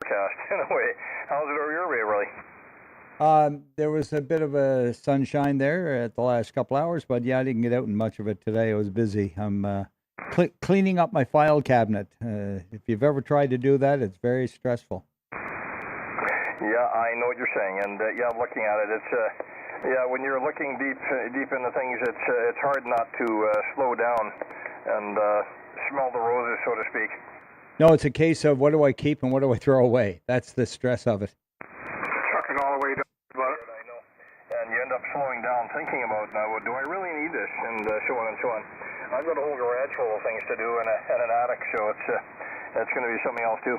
forecast in a way. How's it over your way, Roly? There was a bit of a sunshine there at the last couple hours, but yeah, I didn't get out in much of it today. I was busy. I'm cleaning up my file cabinet. If you've ever tried to do that, it's very stressful. Yeah, I know what you're saying, and yeah, looking at it, it's yeah, when you're looking deep into things, it's hard not to slow down and smell the roses, so to speak. No, it's a case of what do I keep and what do I throw away. That's the stress of it. Trucking all the way down about it. I know. And you end up slowing down, thinking about, now, do I really need this, and so on and so on. I've got a whole garage full of things to do and an attic, so it's going to be something else too.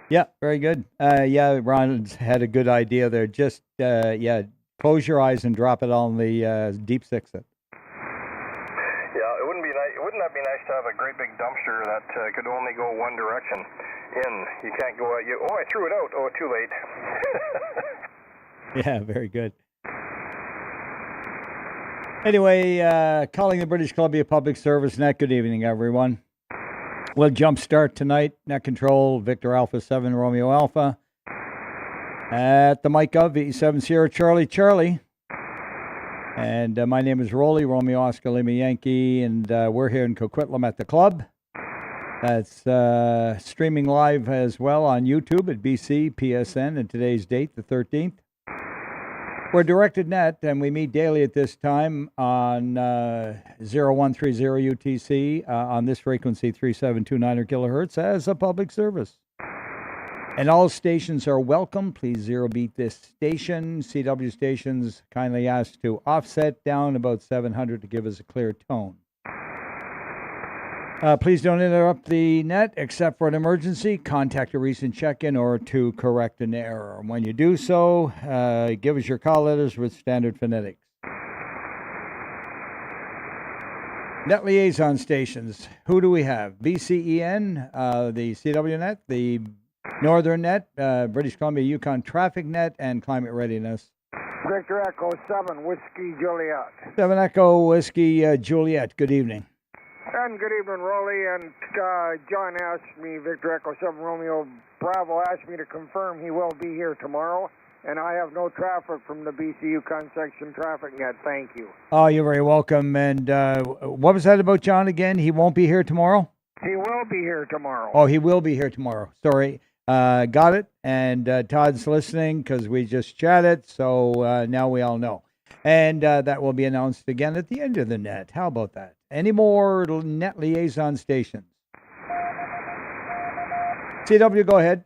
Yeah, very good. Yeah, Ron's had a good idea there. Just close your eyes and drop it on the deep sixth. Yeah, it wouldn't be nice. Wouldn't that be nice to have a great big dumpster that could only go one direction? In. You can't go out. Oh, I threw it out. Oh, too late. Yeah, very good. Anyway, calling the British Columbia Public Service Net. Good evening, everyone. We'll jump start tonight. Net control, Victor Alpha 7, Romeo Alpha. At the mic of VE7 Sierra Charlie. And my name is Roly, Romeo Oscar Lima Yankee, and we're here in Coquitlam at the club. That's streaming live as well on YouTube at BCPSN, and today's date, the 13th. We're directed net, and we meet daily at this time on 0130 UTC on this frequency, 3729 kilohertz, as a public service. And all stations are welcome. Please zero beat this station. CW stations kindly asked to offset down about 700 to give us a clear tone. Please don't interrupt the net except for an emergency. Contact a recent check-in or to correct an error. When you do so, give us your call letters with standard phonetics. Net liaison stations. Who do we have? BCEN, the CW net, the Northern Net, British Columbia Yukon Traffic Net, and Climate Readiness. Victor Echo 7, Whiskey Juliet. 7 Echo Whiskey Juliet. Good evening. And good evening, Roly. And John asked me, Victor Echo 7 Romeo Bravo asked me to confirm he will be here tomorrow. And I have no traffic from the BC Yukon section traffic yet. Thank you. Oh, you're very welcome. And what was that about John again? He won't be here tomorrow? He will be here tomorrow. Oh, he will be here tomorrow. Sorry. Got it. And Todd's listening because we just chatted. So now we all know. And that will be announced again at the end of the net. How about that? Any more net liaison stations? CW, go ahead.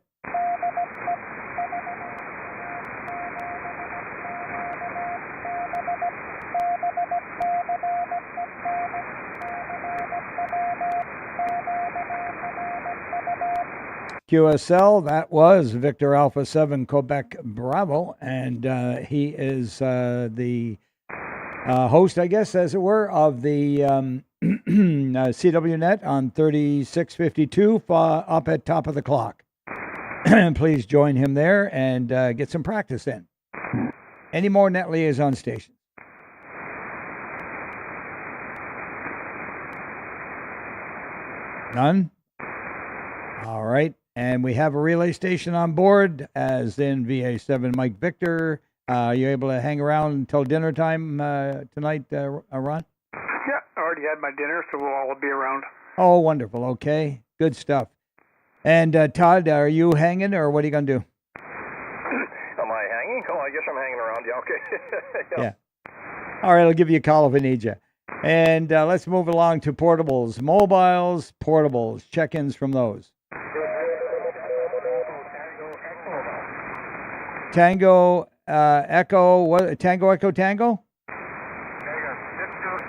QSL, that was Victor Alpha 7 Quebec Bravo, and he is the host, I guess, as it were, of the CW net on 3652 up at top of the clock. Please join him there and get some practice in. Any more net liaison stations? None? All right. And we have a relay station on board, as in VA7 Mike Victor. Are you able to hang around until dinner time tonight, Ron? Yeah, I already had my dinner, so we'll all be around. Oh, wonderful. Okay. Good stuff. And Todd, are you hanging, or what are you going to do? Am I hanging? Oh, I guess I'm hanging around. Yeah, okay. Yeah. All right, I'll give you a call if I need you. And let's move along to portables. Mobiles, portables. Check-ins from those. Tango Echo, what? Tango Echo Tango? Victor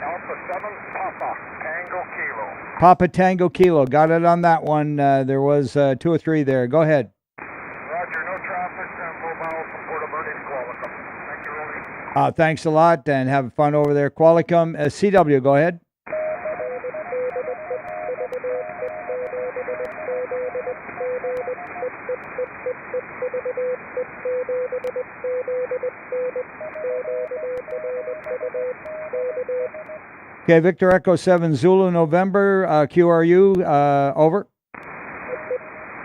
Alpha 7 Papa Tango Kilo. Papa Tango Kilo. Got it on that one. There was 2 or 3 there. Go ahead. Roger, no traffic on mobile from Port Alberta to Qualicum. Thank you, Roly. Thanks a lot, and have fun over there. Qualicum. CW, go ahead. Okay, Victor Echo 7 Zulu November, QRU, over.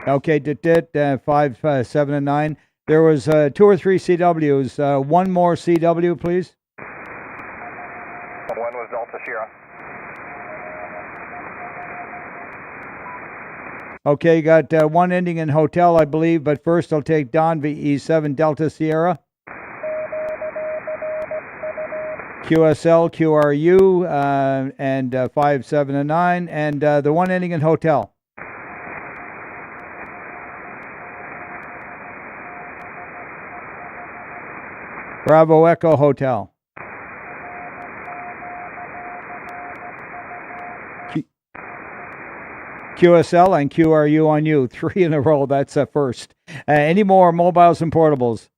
Okay, 5, 7, and 9. There was 2 or 3 CWs. One more CW, please. One was Delta Sierra. Okay, you got one ending in hotel, I believe, but first I'll take Don, VE7 Delta Sierra. QSL, QRU, and 5, 7, and 9, and the one ending in hotel. Bravo Echo Hotel. QSL and QRU on you. 3 in a row. That's a first. Any more mobiles and portables?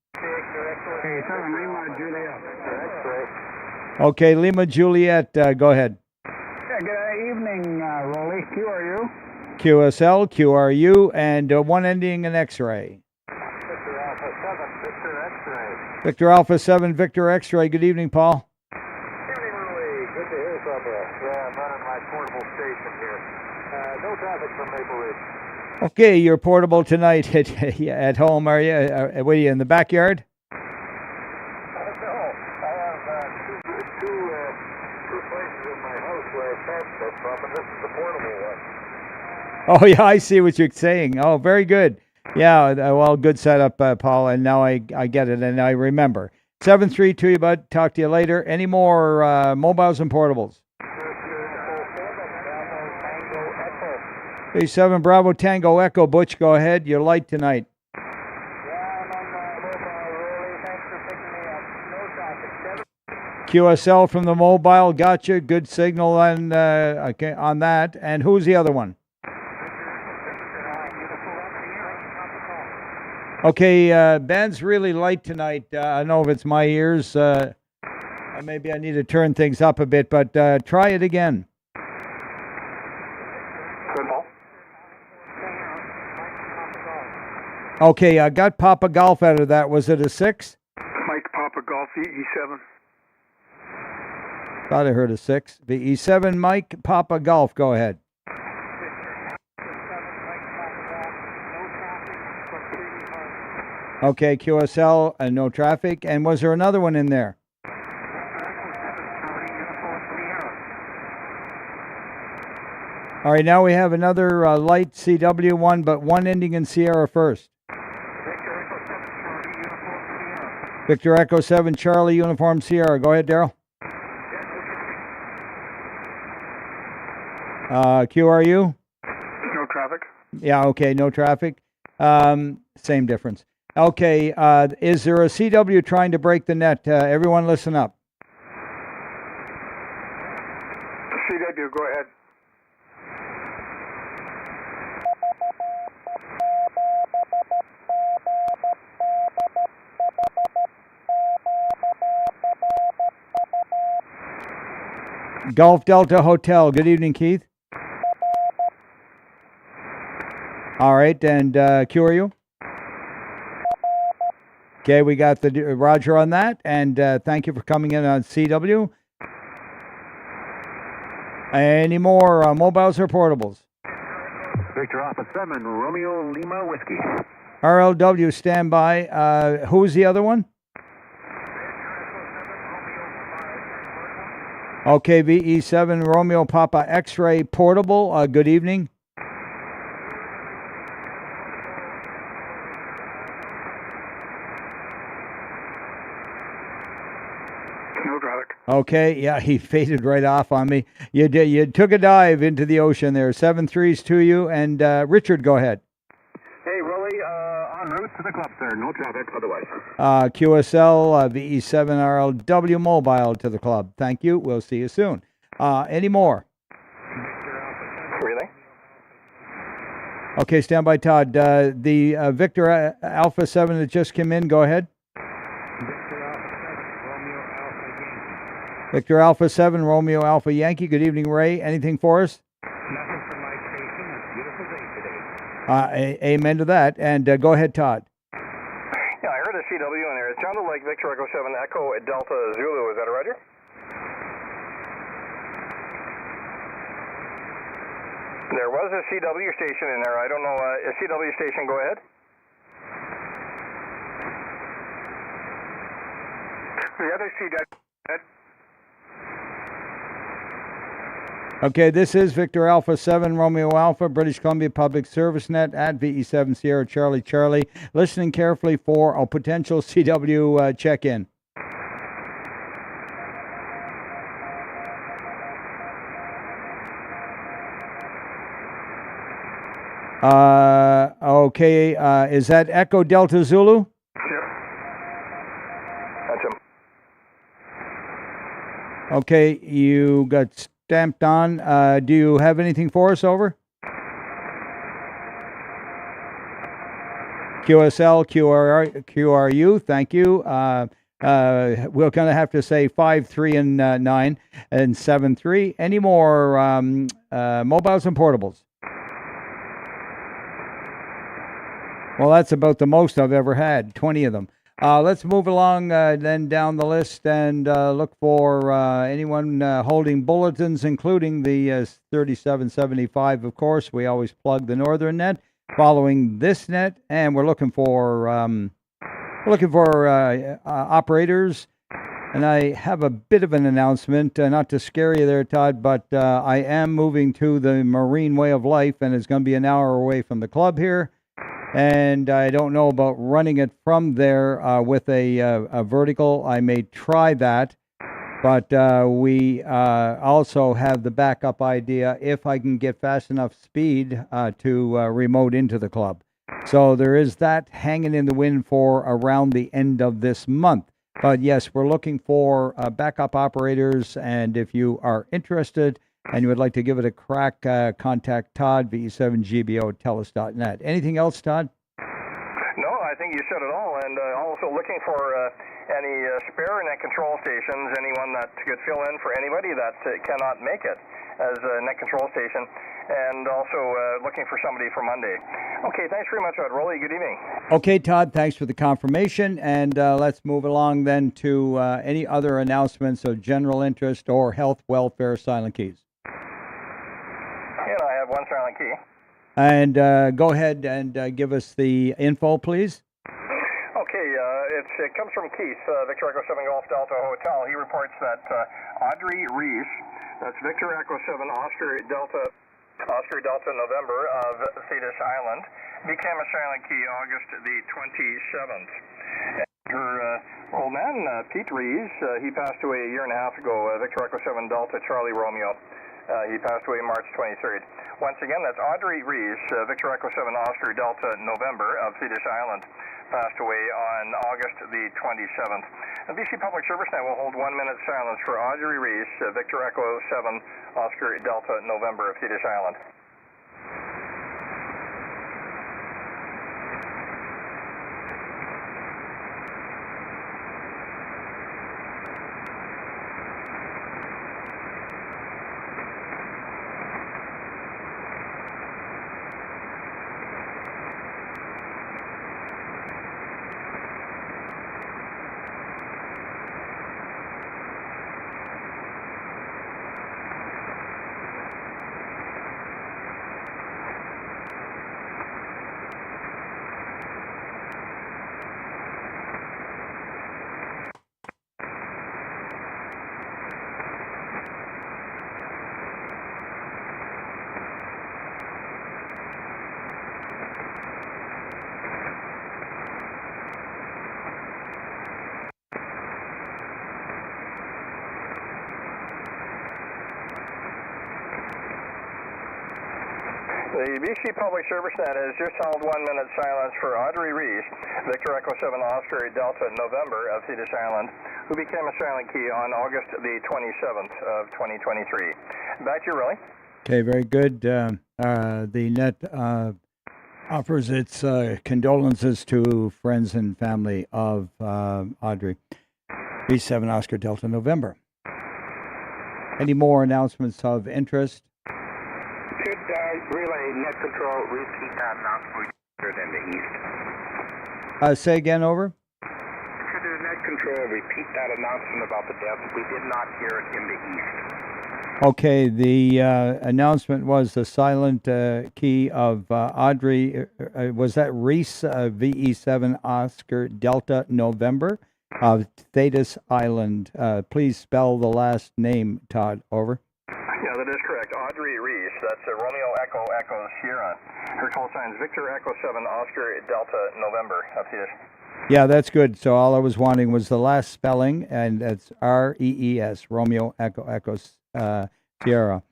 Okay, Lima Juliet, go ahead. Yeah, good evening, Roly. QRU? QSL, QRU, and one ending in X-ray. Victor Alpha 7, Victor X-ray. Victor Alpha 7, Victor X-ray. Good evening, Paul. Good evening, Roly. Good to hear from you. Yeah, I'm running my portable station here. No traffic from Maple Ridge. Okay, you're portable tonight at home, are you? What are you, in the backyard? No, I have two places in my house where I charge stuff from, and this is the portable one. Oh, yeah, I see what you're saying. Oh, very good. Yeah, well, good setup, Paul, and now I get it, and I remember. 7-3 to you, bud. Talk to you later. Any more mobiles and portables? 7 Bravo Tango Echo. Butch, go ahead. You're light tonight. Yeah, I'm on mobile, Roly. Thanks for picking me up. No traffic. QSL from the mobile. Gotcha. Good signal on that. And who's the other one? Okay, Ben's really light tonight. I don't know if it's my ears. Maybe I need to turn things up a bit, but try it again. Good, Paul. Okay, I got Papa Golf out of that. Was it a 6? Mike Papa Golf E7. Thought I heard a 6. VE7 Mike Papa Golf. Go ahead. Okay, QSL, no traffic. And was there another one in there? All right, now we have another light CW one, but one ending in Sierra first. Victor Echo 7 Charlie Uniform Sierra. Go ahead, Daryl. QRU? No traffic. Yeah, okay, no traffic. Same difference. Okay, is there a CW trying to break the net? Everyone listen up. CW, go ahead. Gulf Delta Hotel. Good evening, Keith. All right, and QRU? Okay, we got the Roger on that, and thank you for coming in on CW. Any more mobiles or portables? Victor Alpha 7, Romeo Lima Whiskey. RLW, standby. Who's the other one? Okay, VE7, Romeo Papa X-ray portable. Good evening. No traffic. Okay, yeah, he faded right off on me. You did. You took a dive into the ocean there. 7-3s to you, and Richard, go ahead. Hey, Roly, en route to the club, sir. No traffic otherwise. QSL, VE7, RLW mobile to the club. Thank you. We'll see you soon. Any more? Really? Okay, stand by, Todd. The Victor Alpha 7 that just came in, go ahead. Victor Alpha 7, Romeo Alpha Yankee. Good evening, Ray. Anything for us? Nothing from my station. It's a beautiful day today. Amen to that. And go ahead, Todd. Yeah, I heard a CW in there. It sounded like Victor Echo 7 Echo at Delta Zulu. Is that a Roger? There was a CW station in there. I don't know. A CW station, go ahead. The other CW. Okay, this is Victor Alpha 7 Romeo Alpha, British Columbia Public Service Net at VE7 Sierra Charlie Charlie. Listening carefully for a potential CW check-in. Okay, is that Echo Delta Zulu? Yep. That's him. Okay, you got stamped on. Do you have anything for us, over? QSL, QRU, thank you. We're going to have to say 5, 3, and 9, and 7, 3. Any more mobiles and portables? Well, that's about the most I've ever had, 20 of them. Let's move along then down the list and look for anyone holding bulletins, including the 3775, of course. We always plug the Northern Net, following this net, and we're looking for operators. And I have a bit of an announcement, not to scare you there, Todd, but I am moving to the Marine Way of Life, and it's going to be an hour away from the club here. And I don't know about running it from there with a vertical. I may try that, but we also have the backup idea if I can get fast enough speed to remote into the club. So there is that hanging in the wind for around the end of this month. But yes, we're looking for backup operators, and if you are interested and you would like to give it a crack, contact Todd, VE7GBO@telus.net. Anything else, Todd? No, I think you said it all. And also looking for any spare net control stations, anyone that could fill in for anybody that cannot make it as a net control station. And also looking for somebody for Monday. Okay, thanks very much, Roly. Good evening. Okay, Todd, thanks for the confirmation. And let's move along then to any other announcements of general interest or health, welfare, silent keys. And I have one silent key. And go ahead and give us the info, please. Okay, it comes from Keith, Victor Echo 7 Golf Delta Hotel. He reports that Audrey Reese, that's Victor Echo 7 Oscar Delta November of Thetis Island, became a silent key August the 27th. Her old man, Pete Rees, he passed away a year and a half ago, Victor Echo 7 Delta Charlie Romeo. He passed away March 23rd. Once again, that's Audrey Rees, Victor Echo 7 Oscar Delta November of Thetis Island, passed away on August the 27th. The BC Public Service Net will hold 1 minute silence for Audrey Rees, Victor Echo 7 Oscar Delta November of Thetis Island. The BC Public Service Net has just held 1 minute silence for Audrey Rees, Victor Echo 7 Oscar Delta November of Thetis Island, who became a silent key on August the 27th of 2023. Back to you, Roly. Okay, very good. The net offers its condolences to friends and family of Audrey. B7 Oscar Delta November. Any more announcements of interest? Could relay net control repeat that announcement in the east? Say again, over. Could the net control repeat that announcement about the death? We did not hear it in the east. Okay, the announcement was the silent key of Audrey. Was that Reese, VE7 Oscar Delta November of Thetis Island? Please spell the last name, Todd. Over. Yeah, that is correct. Audrey Reese. That's Romeo Echo Echo Sierra. Her call sign's Victor Echo 7 Oscar Delta November of Thetis. Yeah, that's good. So all I was wanting was the last spelling, and that's REES, Romeo Echo Echo Sierra.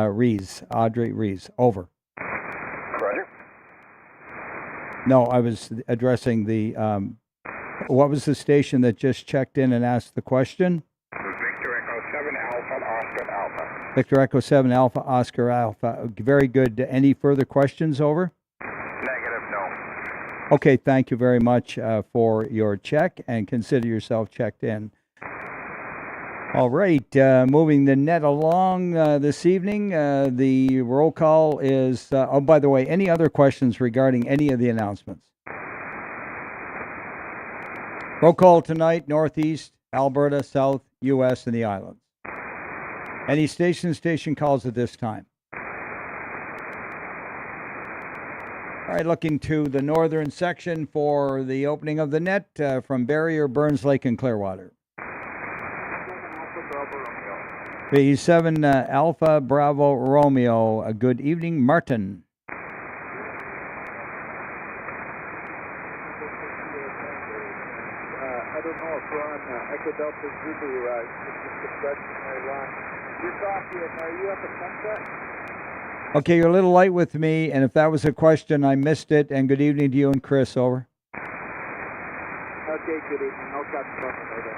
Rees, Audrey Rees. Over. Roger. No, I was addressing the, what was the station that just checked in and asked the question? Victor Echo 7 Alpha Oscar Alpha. Victor Echo 7 Alpha Oscar Alpha. Very good. Any further questions? Over. Negative, no. Okay, thank you very much for your check, and consider yourself checked in. All right, moving the net along this evening. The roll call is, oh, by the way, any other questions regarding any of the announcements? Roll call tonight, Northeast, Alberta, South, U.S., and the islands. Any station calls at this time? All right, looking to the northern section for the opening of the net from Barrier, Burns Lake, and Clearwater. B7 Alpha Bravo Romeo. Good evening, Martin. I don't know if we're on Echo Delta Zulu. Just a question I want. You're talking, are you at the sunset? Okay, you're a little light with me, and if that was a question, I missed it. And good evening to you and Chris. Over. Okay, good evening. I'll catch you up later.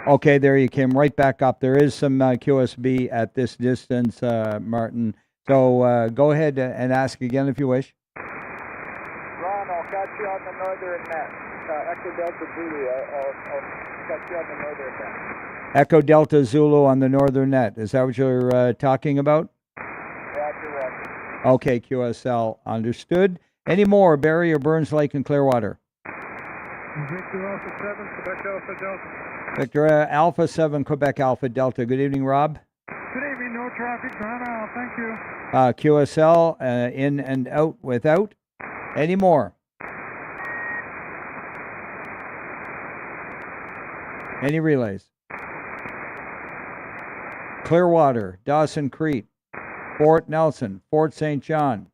Okay, there you came right back up. There is some QSB at this distance, Martin. So go ahead and ask again if you wish. Ron, I'll catch you on the northern net. Echo Delta Zulu. I'll catch you on the northern net. Echo Delta Zulu on the northern net. Is that what you're talking about? Roger. Okay, QSL. Understood. Any more? Barrier, Burns Lake, and Clearwater. Victor Alpha 7, Quebec Alpha Delta. Victor Alpha 7, Quebec Alpha Delta. Good evening, Rob. Good evening. No traffic. Toronto. Thank you. QSL, in and out without. Any more? Any relays? Clearwater, Dawson Creek, Fort Nelson, Fort St. John,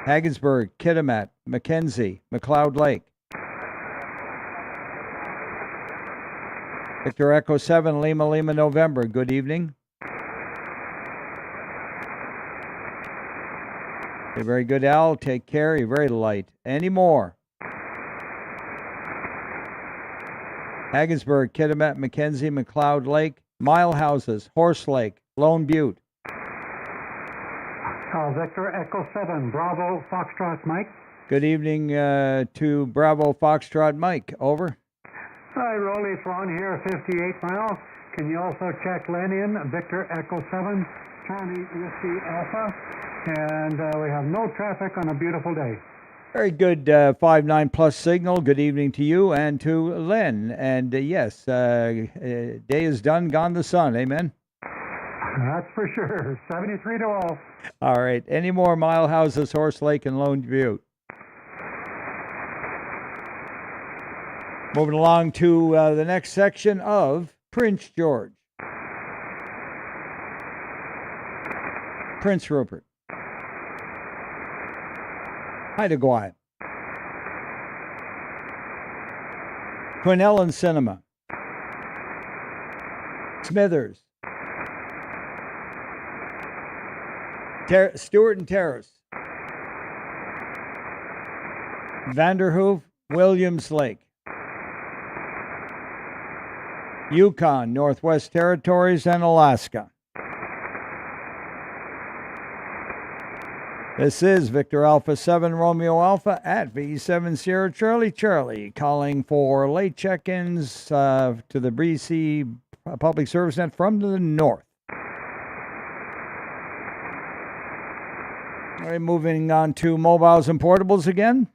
Haggensburg, Kitimat, Mackenzie, McLeod Lake. Victor Echo 7, Lima November. Good evening. Okay, very good, Al. Take care. You're very light. Any more? Haggensburg, Kitimat, Mackenzie, McLeod Lake, Mile Houses, Horse Lake, Lone Butte. Victor Echo 7, Bravo Foxtrot Mike. Good evening to Bravo Foxtrot Mike. Over. Hi, Roly, it's Ron here, 58 miles. Can you also check Lenin, Victor Echo 7, Charlie Whiskey Alpha? And we have no traffic on a beautiful day. Very good, 5-9 plus signal. Good evening to you and to Len. And yes, day is done, gone the sun. Amen. That's for sure. 73 to all. All right. Any more Mile Houses, Horse Lake, and Lone Butte? Moving along to the next section of Prince George. Prince Rupert. Haida Gwaii. Quinn Ellen Cinema. Smithers. Stewart and Terrace. Vanderhoof, Williams Lake. Yukon, Northwest Territories, and Alaska. This is Victor Alpha 7 Romeo Alpha at V7 Sierra Charlie, calling for late check-ins to the BC Public Service Net from the north. All right, moving on to mobiles and portables again.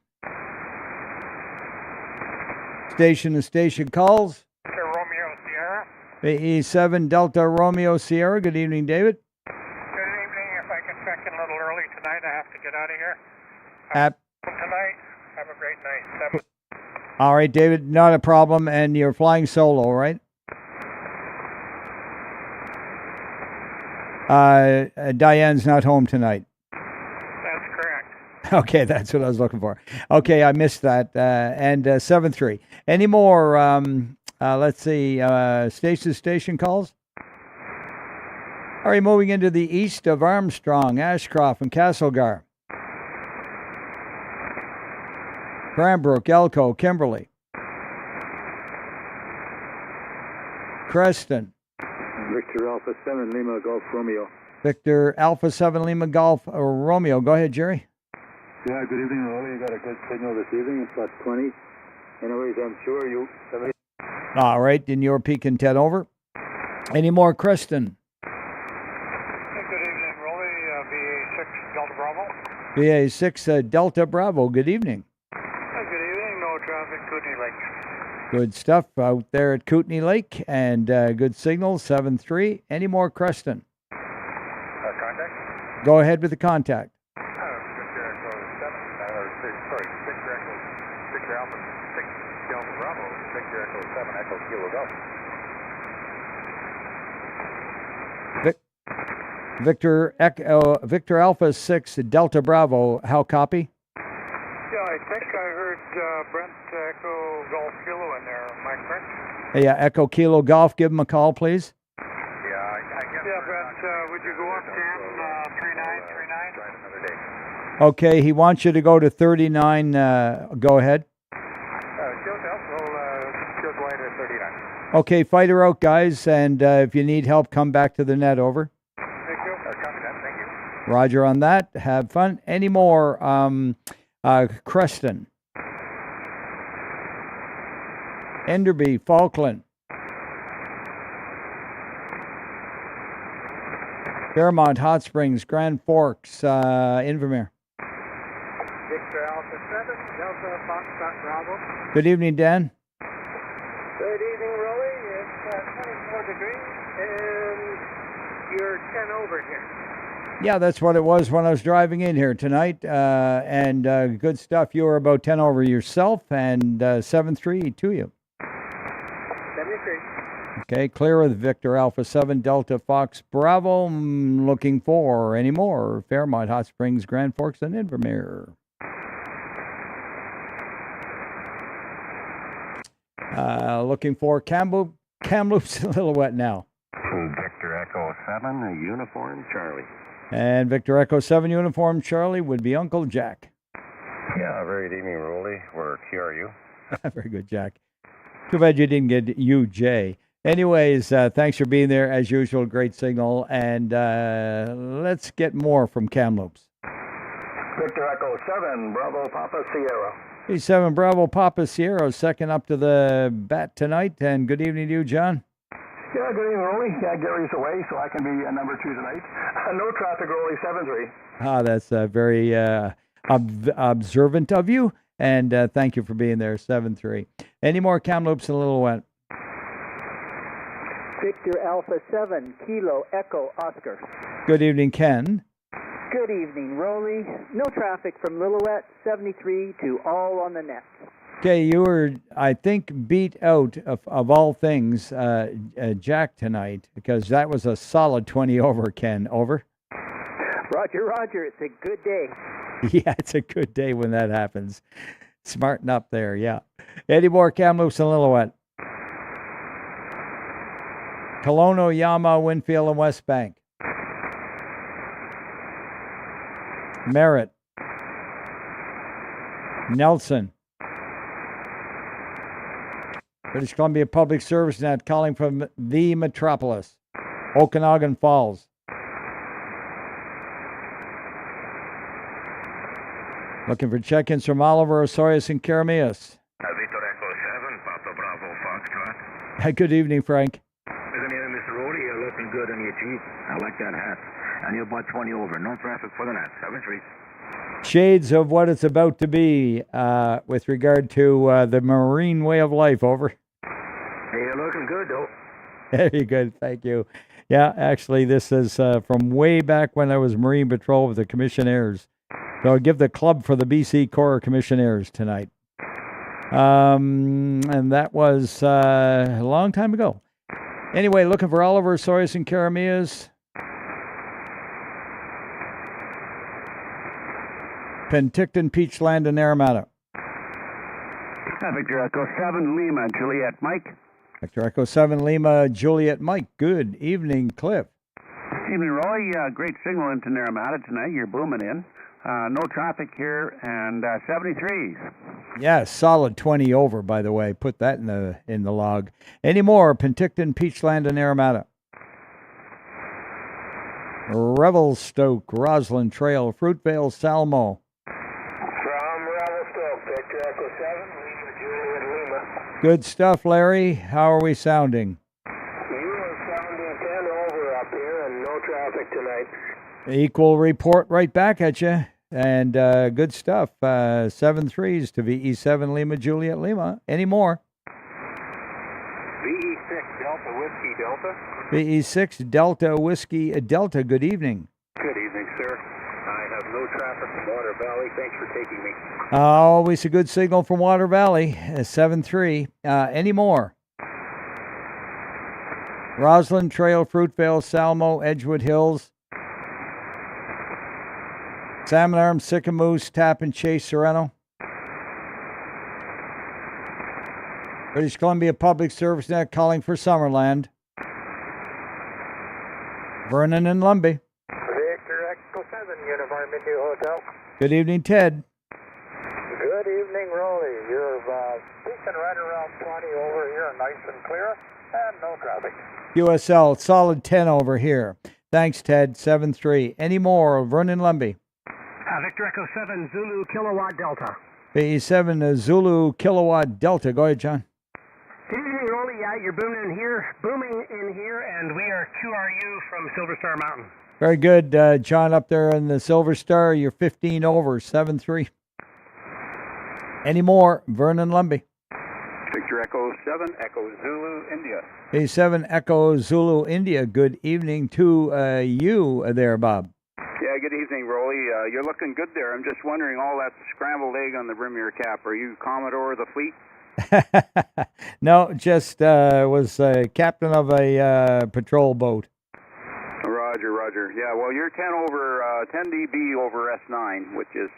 Station to station calls. Romeo Sierra. E7 Delta Romeo Sierra. Good evening, David. Good evening. If I can check in a little early tonight, I have to get out of here. Tonight, have a great night. All right, David, not a problem. And you're flying solo, right? Diane's not home tonight. That's correct. Okay, that's what I was looking for. Okay, I missed that. And 7-3. Any more, let's see, station calls? All right, moving into the east of Armstrong, Ashcroft, and Castlegar. Cranbrook, Elko, Kimberley. Creston. Victor Alpha 7 Lima Golf Romeo. Victor Alpha 7 Lima Golf Romeo. Go ahead, Jerry. Yeah, good evening, Roly. You got a good signal this evening. It's +20. Anyways, I'm sure you... All right, in your peak and 10 over. Any more, Creston? Good evening, Roly. BA6 Delta Bravo. BA6 Delta Bravo. Good evening. Good evening. No traffic, Kootenai Lake. Good stuff out there at Kootenai Lake, and good signal, 7-3. Any more, Creston? Contact? Go ahead with the contact. Victor Alpha 6 Delta Bravo, Victor Echo 7 Echo Kilo Golf. Victor Alpha 6 Delta Bravo, how copy? Yeah, I think I heard Brent Echo Golf Kilo in there. Am I correct? Yeah, Echo Kilo Golf. Give him a call, please. Yeah, I guess. Yeah, Brent, would you go up 103939? Try it another day. Okay, he wants you to go to 39. Go ahead. We'll go wide at 39. Okay, fight her out, guys, and if you need help, come back to the net. Over. Thank you. Copy that. Thank you. Roger on that. Have fun. Any more, Creston? Enderby, Falkland. Fairmont, Hot Springs, Grand Forks, Invermere. Victor Alpha 7 Delta Foxtrot Bravo. Good evening, Dan. Good evening, Roly. It's 24 degrees, and you're 10 over here. Yeah, that's what it was when I was driving in here tonight. And good stuff. You were about 10 over yourself, and 7-3 to you. 73. Okay, clear with Victor Alpha 7 Delta Fox Bravo. Looking for any more. Fairmont, Hot Springs, Grand Forks, and Invermere. Looking for Kamloops, a little wet now. Victor Echo 7 Uniform Charlie. And Victor Echo 7 Uniform Charlie would be Uncle Jack. Yeah, very good evening, Roly. Where are you? Very good, Jack. Too bad you didn't get UJ. Anyways, thanks for being there. As usual, great signal. And let's get more from Kamloops. Victor Echo 7 Bravo Papa Sierra. E7 Bravo Papa Sierra, second up to the bat tonight. And good evening to you, John. Yeah, good evening, Roly. Yeah, Gary's away, so I can be number 2 tonight. No traffic, Roly, 7-3. Ah, that's very observant of you. And thank you for being there, 7-3. Any more Kamloops and Little Wet? Victor Alpha 7 Kilo Echo Oscar. Good evening, Ken. Good evening, Roly. No traffic from Lillooet, 73 to all on the net. Okay, you were, I think, beat out of all things, Jack tonight, because that was a solid 20 over, Ken. Over? Roger, it's a good day. Yeah, it's a good day when that happens. Smarten up there, yeah. Any more Kamloops and Lillooet? Kelowna, Yama, Winfield, and West Bank. Merritt. Nelson. British Columbia Public Service Net calling from the metropolis. Okanagan Falls. Looking for check-ins from Oliver, Osoyoos, and Karamias. Victor Echo 7 Papa Bravo Foxtrot. Good evening, Frank. Good evening, Mr. Roly. You're looking good on your Jeep. I like that hat. And you're about 20 over. No traffic for the net. 7-3. Shades of what it's about to be with regard to the marine way of life. Over. Hey, you're looking good, though. Very good. Thank you. Yeah, actually, this is from way back when I was Marine Patrol with the Commissionaires. So I'll give the club for the BC Corps Commissionaires tonight. And that was a long time ago. Anyway, looking for Oliver, Soyuz, and Karamias. Penticton, Peachland, and Aramata. Victor Echo 7, Lima, Juliet, Mike. Victor Echo 7, Lima, Juliet, Mike. Good evening, Cliff. Evening, Roy. Great signal into Naramata tonight. You're booming in. No traffic here, and 73s. Yeah, solid 20 over, by the way. Put that in the log. Any more? Penticton, Peachland, and Aramata. Revelstoke, Roslyn Trail, Fruitvale, Salmo. From Revelstoke, Victor Echo 7, Lima, Juliet, Lima. Good stuff, Larry. How are we sounding? You are sounding 10 over up here and no traffic tonight. Equal report right back at you. And good stuff. 7-3s to VE7 Lima, Juliet, Lima. Any more? VE6 Delta Whiskey Delta. VE6 Delta Whiskey Delta. Good evening. Good evening, sir. I have no traffic from Water Valley. Thanks for taking me. Always a good signal from Water Valley. 7-3. Any more? Roslyn Trail, Fruitvale, Salmo, Edgewood Hills. Salmon Arm, Sycamoose, Tappan Chase, Sereno. British Columbia Public Service Net calling for Summerland. Vernon and Lumby. Victor Echo 7, Univar Mindy Hotel. Good evening, Ted. Good evening, Roly. You're peaking right around 20 over here, nice and clear, and no traffic. USL, solid 10 over here. Thanks, Ted. 7-3. Any more? Vernon Lumby. Victor Echo 7, Zulu, Kilowatt, Delta. VE7 Zulu Kilowatt Delta. Go ahead, John. Good evening, Roly. Yeah, you're booming in here, and we are QRU from Silver Star Mountain. Very good, John, up there in the Silver Star. You're 15 over, 7-3. Any more? Vernon Lumby. Victor Echo 7, Echo Zulu, India. VE7 Echo Zulu India. Good evening to you there, Bob. Yeah, good evening, Roly. You're looking good there. I'm just wondering, all that scrambled egg on the brim of your cap, are you Commodore of the fleet? No, just was captain of a patrol boat. Roger. Yeah, well, you're 10 over, 10 dB over S9, which is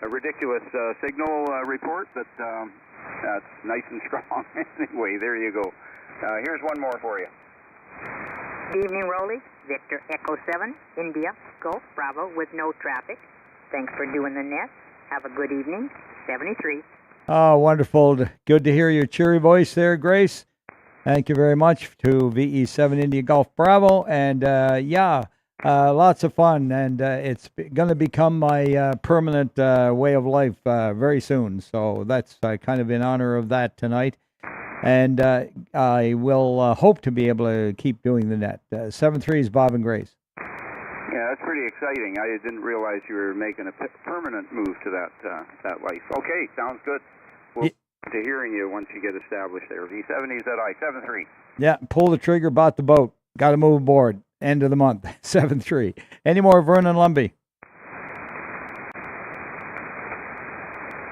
a ridiculous signal report, but that's nice and strong. Anyway, there you go. Here's one more for you. Good evening, Roly. Victor Echo 7, India, Gulf, Bravo, with no traffic. Thanks for doing the net. Have a good evening. 73. Oh, wonderful. Good to hear your cheery voice there, Grace. Thank you very much to VE7 India Gulf Bravo. And lots of fun. And it's going to become my permanent way of life very soon. So that's kind of in honor of that tonight. And I will hope to be able to keep doing the net. 7-3s, Bob and Grace. Yeah, that's pretty exciting. I didn't realize you were making a permanent move to that life. Okay, sounds good. We'll look to hearing you once you get established there. V70s at I, 7-3. Yeah, pull the trigger, bought the boat. Got to move aboard. End of the month, 7-3. Any more, Vernon Lumby?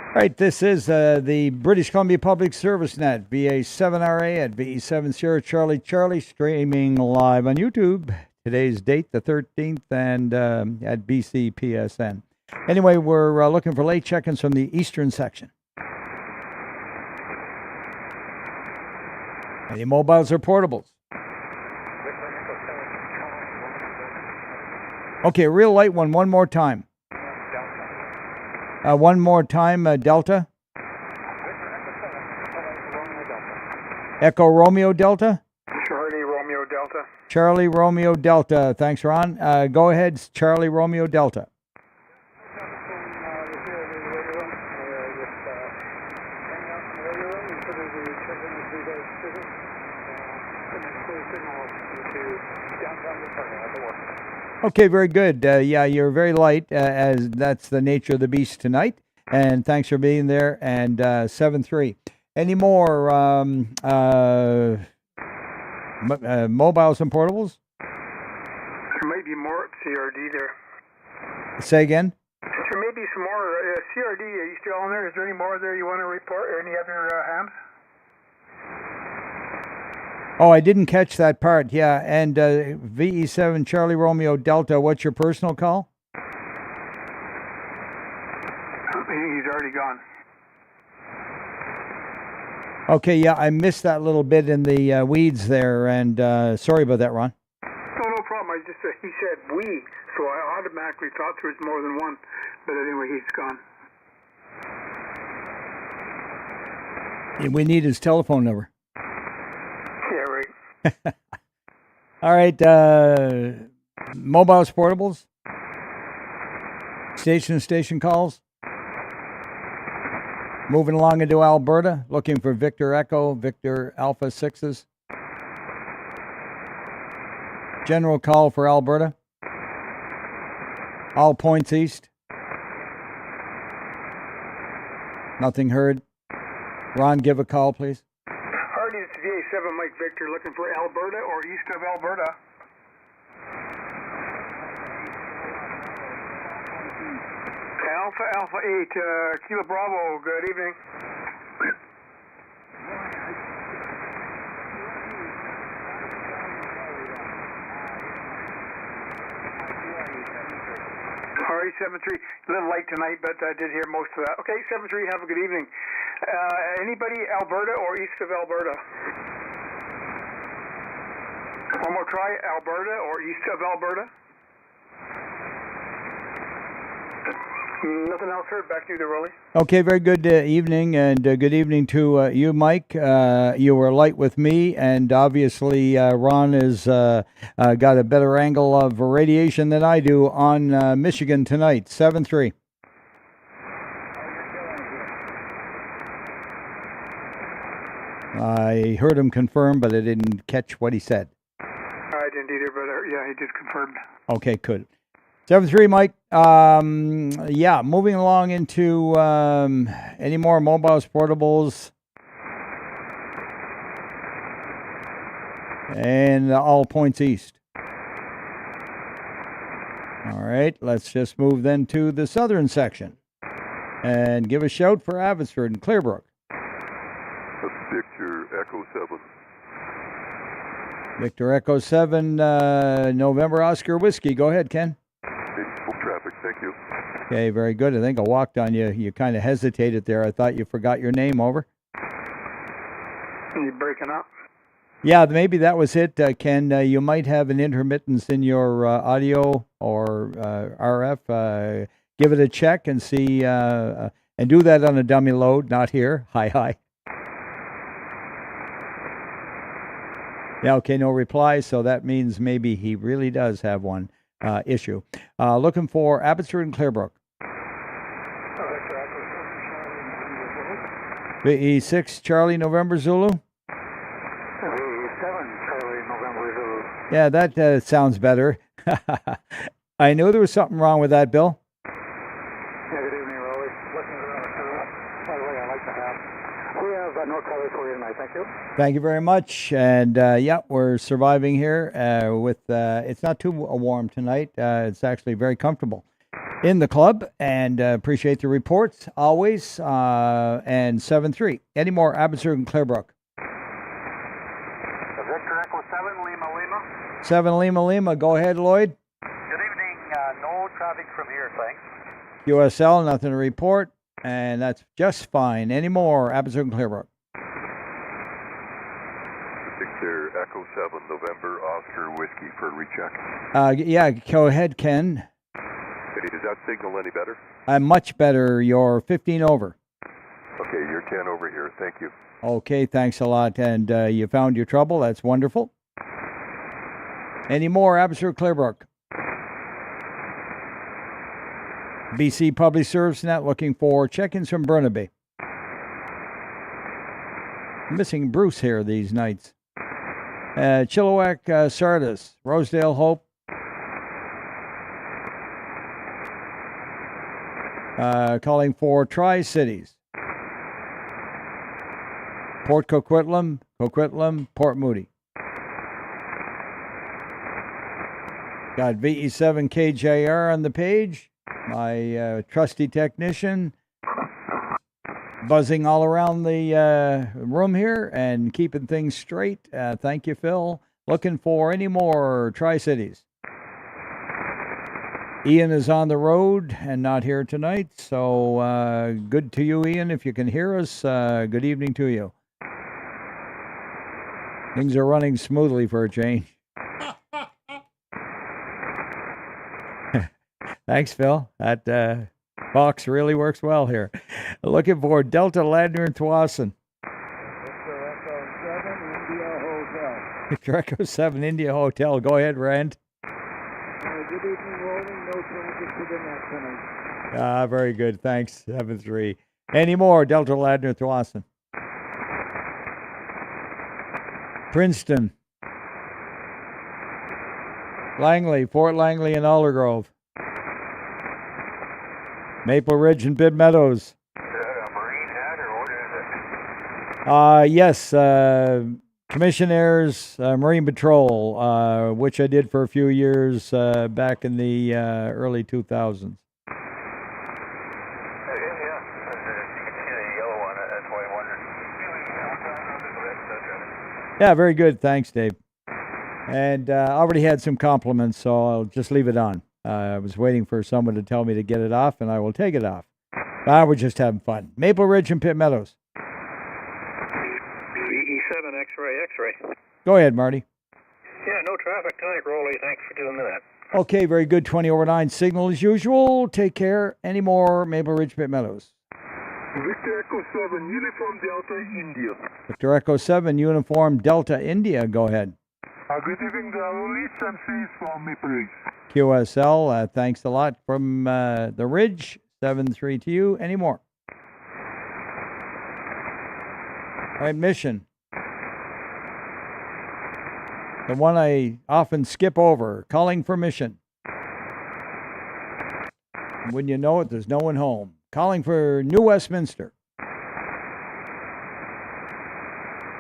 All right, this is the British Columbia Public Service Net, VA7RA at VE7 Sierra Charlie, streaming live on YouTube. Today's date, the 13th, and at BCPSN. Anyway, we're looking for late check-ins from the eastern section. Any mobiles or portables? Okay, a real light one more time. One more time, Delta. Echo Romeo Delta. Charlie Romeo Delta. Charlie Romeo Delta. Thanks, Ron. Go ahead, Charlie Romeo Delta. Okay, very good. Yeah, you're very light, as that's the nature of the beast tonight. And thanks for being there. And 7-3. Any more? Mobiles and portables? There might be more CRD there. Say again? There may be some more CRD. Are you still on there? Is there any more there you want to report, or any other hams? Oh, I didn't catch that part. Yeah, and VE7 Charlie Romeo Delta, what's your personal call? He's already gone. Okay, yeah, I missed that little bit in the weeds there, and sorry about that, Ron. No problem. I just he said we, so I automatically thought there was more than one. But anyway, he's gone. We need his telephone number. Yeah, right. All right, mobiles, portables, station calls. Moving along into Alberta, looking for Victor Echo, Victor Alpha 6s. General call for Alberta. All points east. Nothing heard. Ron, give a call, please. Hardy, it's VA7 Mike Victor, looking for Alberta or east of Alberta. Alpha 8, Kilo Bravo, good evening. Hardy 73, a little late tonight, but I did hear most of that. Okay, 73, have a good evening. Anybody Alberta or east of Alberta? One more try, Alberta or east of Alberta? Nothing else heard. Back to you there, Roly. Okay, very good evening, and good evening to you, Mike. You were light with me, and obviously Ron has got a better angle of radiation than I do on Michigan tonight. 7-3. I heard him confirm, but I didn't catch what he said. I didn't either, but yeah, he just confirmed. Okay, good. 7-3, Mike. Yeah, moving along into any more mobiles, portables, and all points east. All right, let's just move then to the southern section and give a shout for Abbotsford and Clearbrook. Victor Echo 7. Victor Echo 7, November Oscar Whiskey. Go ahead, Ken. Traffic, thank you. Okay, very good. I think I walked on you. You kind of hesitated there. I thought you forgot your name. Over. Are you breaking up? Yeah, maybe that was it, Ken. You might have an intermittence in your audio or RF. Give it a check and see, and do that on a dummy load, not here. Hi. Yeah, okay, no reply, so that means maybe he really does have one issue. Looking for Abbotsford and Clearbrook. VE6 Charlie November Zulu. VE7 Charlie November Zulu. Yeah, that sounds better. I knew there was something wrong with that, Bill. Yeah, good evening, Roly. Looking around the curve. By the way, I like the hat. We have no color for you tonight, thank you. Thank you very much. And yeah, we're surviving here with, it's not too warm tonight. It's actually very comfortable in the club, and appreciate the reports always. And 7-3. Any more Abbotsford and Clearbrook? Victor Echo 7, Lima Lima. 7 Lima Lima. Go ahead, Lloyd. Good evening. No traffic from here, thanks. USL, nothing to report, and that's just fine. Any more Abbotsford and Clearbrook? Victor Echo 7, November Oscar Whiskey for a recheck. Yeah, go ahead, Ken. Is that signal any better? Much better. You're 15 over. Okay, you're 10 over here. Thank you. Okay, thanks a lot. And you found your trouble. That's wonderful. Any more Abbotsford Clearbrook? BC Public Service Net looking for check-ins from Burnaby. Missing Bruce here these nights. Chilliwack, Sardis, Rosedale, Hope. Calling for Tri-Cities. Port Coquitlam, Port Moody. Got VE7 KJR on the page. My trusty technician buzzing all around the room here and keeping things straight. Thank you, Phil. Looking for any more Tri-Cities. Ian is on the road and not here tonight, so good to you, Ian. If you can hear us, good evening to you. Things are running smoothly for a change. Thanks, Phil. That box really works well here. Looking for Delta Ladner and Thwasson. Victor Echo 7 India Hotel. Go ahead, Rand. Good evening, Rolling. No changes to the net tonight. Very good. Thanks, 7-3. Any more, Delta Ladner Thwasson? Princeton. Langley, Fort Langley and Aldergrove. Maple Ridge and Bid Meadows. Marine hat, or what is it? Yes, Commissionaires Marine Patrol, which I did for a few years back in the early 2000s. Yeah. You can see the yellow one. That's why I wondered. Yeah, very good. Thanks, Dave. And I already had some compliments, so I'll just leave it on. I was waiting for someone to tell me to get it off, and I will take it off. We're just having fun. Maple Ridge and Pitt Meadows. VE7 X-ray. Go ahead, Marty. Yeah, no traffic tonight, Roly. Thanks for doing that. Okay, very good. 20/9 signal as usual. Take care. Any more Maple Ridge, Pitt Meadows? Victor Echo 7, Uniform Delta, India. Victor Echo 7, Uniform Delta, India. Go ahead. Good evening, Roly. Sam Seas from Maple Ridge. QSL, thanks a lot from the Ridge. 7-3 to you. Any more? All right, Mission. The one I often skip over. Calling for Mission. And when you know it, there's no one home. Calling for New Westminster.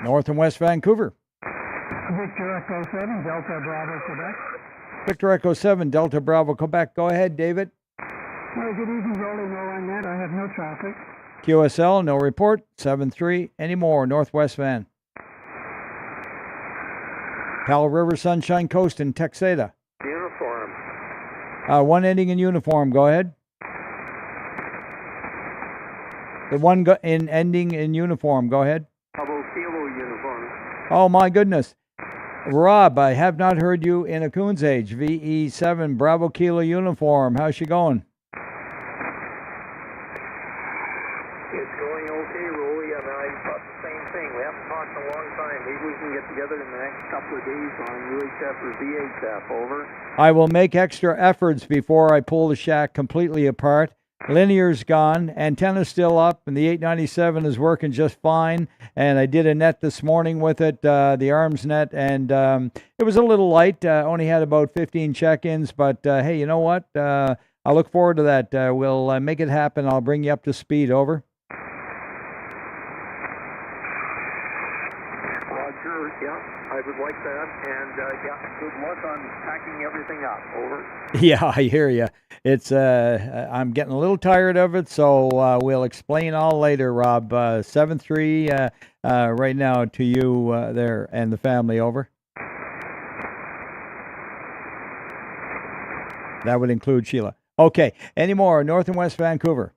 North and West Vancouver. Victor Echo 7, Delta Bravo, Quebec. Victor Echo 7, Delta Bravo, Quebec. Go ahead, David. Well, good evening, Rolling. No on net. I have no traffic. QSL, no report. 7-3. Any more? Northwest Van. Powell River, Sunshine Coast, and Texada. Uniform. One ending in uniform. Go ahead. The one ending in uniform. Go ahead. Bravo Kilo uniform. Oh, my goodness. Rob, I have not heard you in a coon's age. VE7 Bravo Kilo uniform. How's she going? It's going okay, Roly, and I thought the same thing. We haven't talked in a long time. Maybe we can get together in the next couple of days on UHF or VHF, over. I will make extra efforts before I pull the shack completely apart. Linear's gone, antenna's still up, and the 897 is working just fine. And I did a net this morning with it, the arms net, and it was a little light. Only had about 15 check-ins, but hey, you know what? I look forward to that. We'll make it happen. I'll bring you up to speed. Over. Roger, yeah, I would like that, and yeah, good luck on packing everything up, over. Yeah, I hear you. It's I'm getting a little tired of it, so we'll explain all later, Rob. 7-3 right now to you there and the family, over. That would include Sheila. Okay, any more? North and West Vancouver.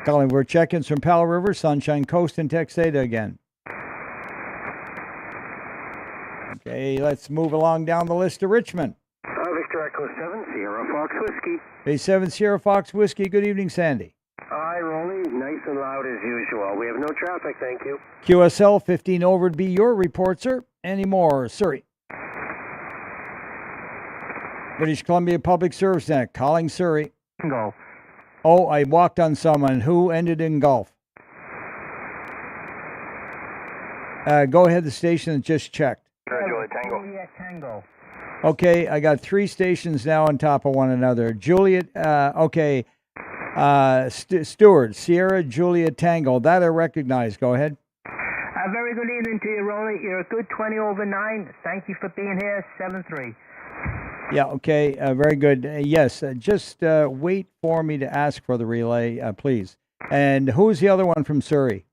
Calling for check-ins from Powell River, Sunshine Coast, and Texada again. Okay, let's move along down the list to Richmond. Victor Echo 7, Sierra Fox Whiskey. A7 Sierra Fox Whiskey. Good evening, Sandy. Hi, Roly. Nice and loud as usual. We have no traffic, thank you. QSL 15 over to be your report, sir. Any more? Surrey. British Columbia Public Service Net. Calling Surrey. Golf. Oh, I walked on someone. Who ended in golf? Go ahead, the station that just checked. Juliet Tango. Juliet Tango. Okay, I got 3 stations now on top of one another. Juliet, okay. Stewart, Sierra, Juliet Tango. That I recognize. Go ahead. A very good evening to you, Roly. You're a good 20 over 9. Thank you for being here, 7-3. Yeah, okay, very good. Yes, just wait for me to ask for the relay, please. And who's the other one from Surrey?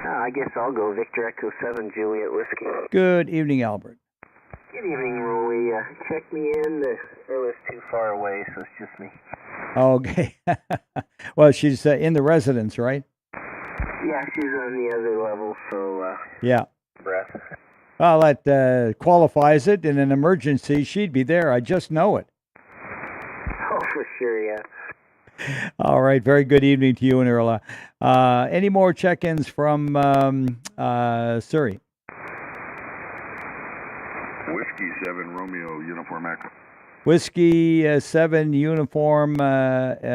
I guess I'll go Victor Echo 7, Juliet Whiskey. Good evening, Albert. Good evening, Roly. Check me in. The was too far away, so it's just me. Okay. Well, she's in the residence, right? Yeah, she's on the other level, so... Yeah. Breath. Well, that qualifies it. In an emergency, she'd be there. I just know it. Oh, for sure, yeah. All right. Very good evening to you and Erla. Any more check-ins from Surrey? Whiskey 7 Romeo Uniform Echo. Whiskey 7 Uniform. Go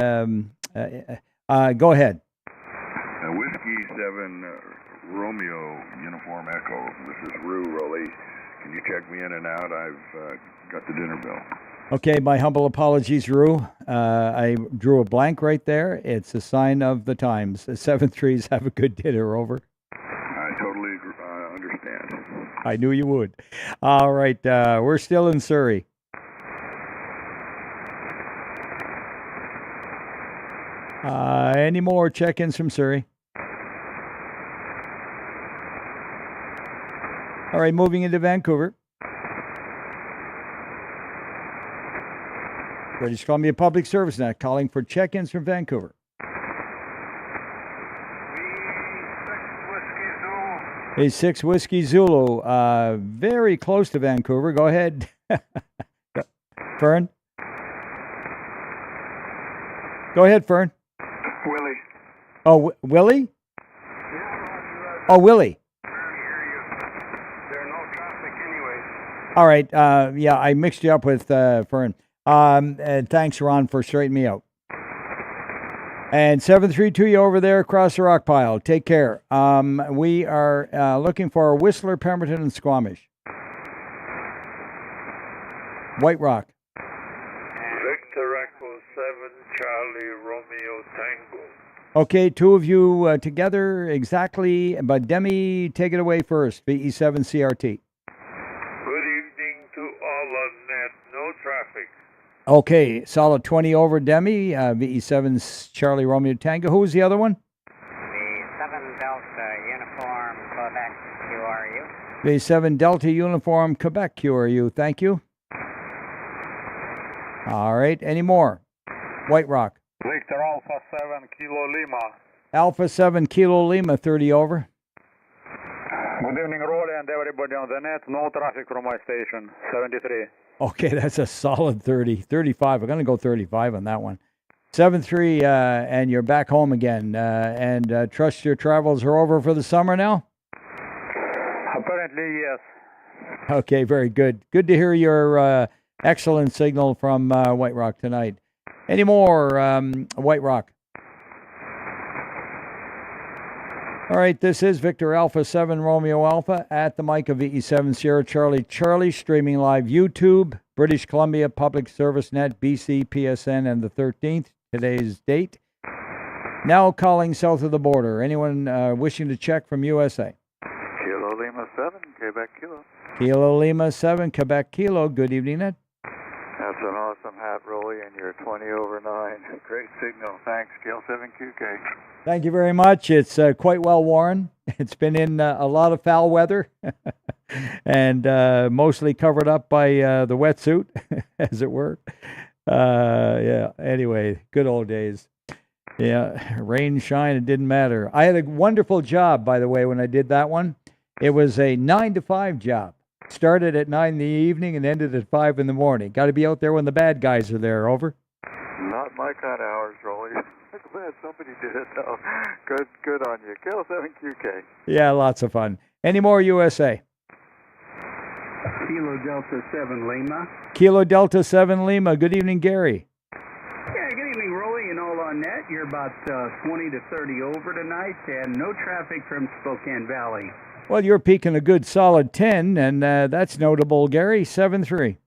ahead. Whiskey 7 Romeo Uniform Echo. This is Roly. Can you check me in and out? I've got the dinner bill. Okay, my humble apologies, Rue. I drew a blank right there. It's a sign of the times. 7-3s, have a good dinner, over. I totally understand. I knew you would. All right, we're still in Surrey. Any more check-ins from Surrey? All right, moving into Vancouver. British Columbia Public Service Net calling for check-ins from Vancouver. A6 Whiskey Zulu, very close to Vancouver. Go ahead, Fern. Go ahead, Fern. Willie. Oh, Willie? Oh, Willie. All right. Yeah, I mixed you up with Fern. And thanks, Ron, for straightening me out. And 732 you over there across the rock pile. Take care. We are looking for Whistler, Pemberton, and Squamish. White Rock. Victor Echo 7, Charlie Romeo Tango. Okay, two of you together exactly, but Demi, take it away first. VE7 CRT. Good evening to all on net. No traffic. Okay, solid 20 over Demi. VE7's Charlie Romeo Tango. Who was the other one? The 7 Delta Uniform Quebec QRU. The 7 Delta Uniform Quebec QRU. Thank you. All right, any more? White Rock. Victor Alpha 7 Kilo Lima. Alpha 7 Kilo Lima, 30 over. Good evening, Roly, and everybody on the net. No traffic from my station, 73. Okay, that's a solid 30. 35. I'm going to go 35 on that one. 7-3, and you're back home again. And trust your travels are over for the summer now? Apparently, yes. Okay, very good. Good to hear your excellent signal from White Rock tonight. Any more White Rock? All right, this is Victor Alpha 7 Romeo Alpha at the mic of VE7 Sierra Charlie Charlie, streaming live YouTube, British Columbia Public Service Net, BCPSN, and the 13th, today's date. Now calling south of the border. Anyone wishing to check from USA? Kilo Lima 7, Quebec Kilo. Kilo Lima 7, Quebec Kilo. Good evening, Ed. That's an awesome hat, Roly, and you're 20 over 9. Great signal. Thanks, Scale 7QK. Thank you very much. It's quite well worn. It's been in a lot of foul weather and mostly covered up by the wetsuit, as it were. Yeah, anyway, good old days. Yeah, rain, shine, it didn't matter. I had a wonderful job, by the way, when I did that one. It was a 9-to-5 job. Started at 9 in the evening and ended at 5 in the morning. Got to be out there when the bad guys are there, over. Not my kind of hours, Roly. Glad somebody did it, though. Good on you. Kill 7QK. Yeah, lots of fun. Any more USA? Kilo Delta 7 Lima. Kilo Delta 7 Lima. Good evening, Gary. Yeah, good evening, Roly, and all on net. You're about 20 to 30 over tonight, and no traffic from Spokane Valley. Well, you're peaking a good solid 10, and that's notable, Gary. 7-3.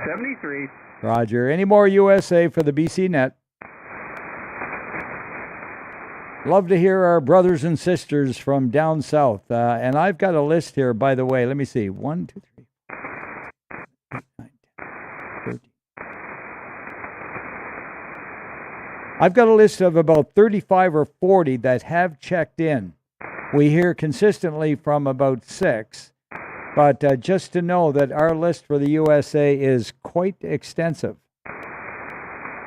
73. Roger. Any more USA for the BC net? Love to hear our brothers and sisters from down south. And I've got a list here, by the way. Let me see. 1, 2, 3, 4, 5, 6, 7, 8, 9, 10, 13. I've got a list of about 35 or 40 that have checked in. We hear consistently from about 6. But just to know that our list for the USA is quite extensive.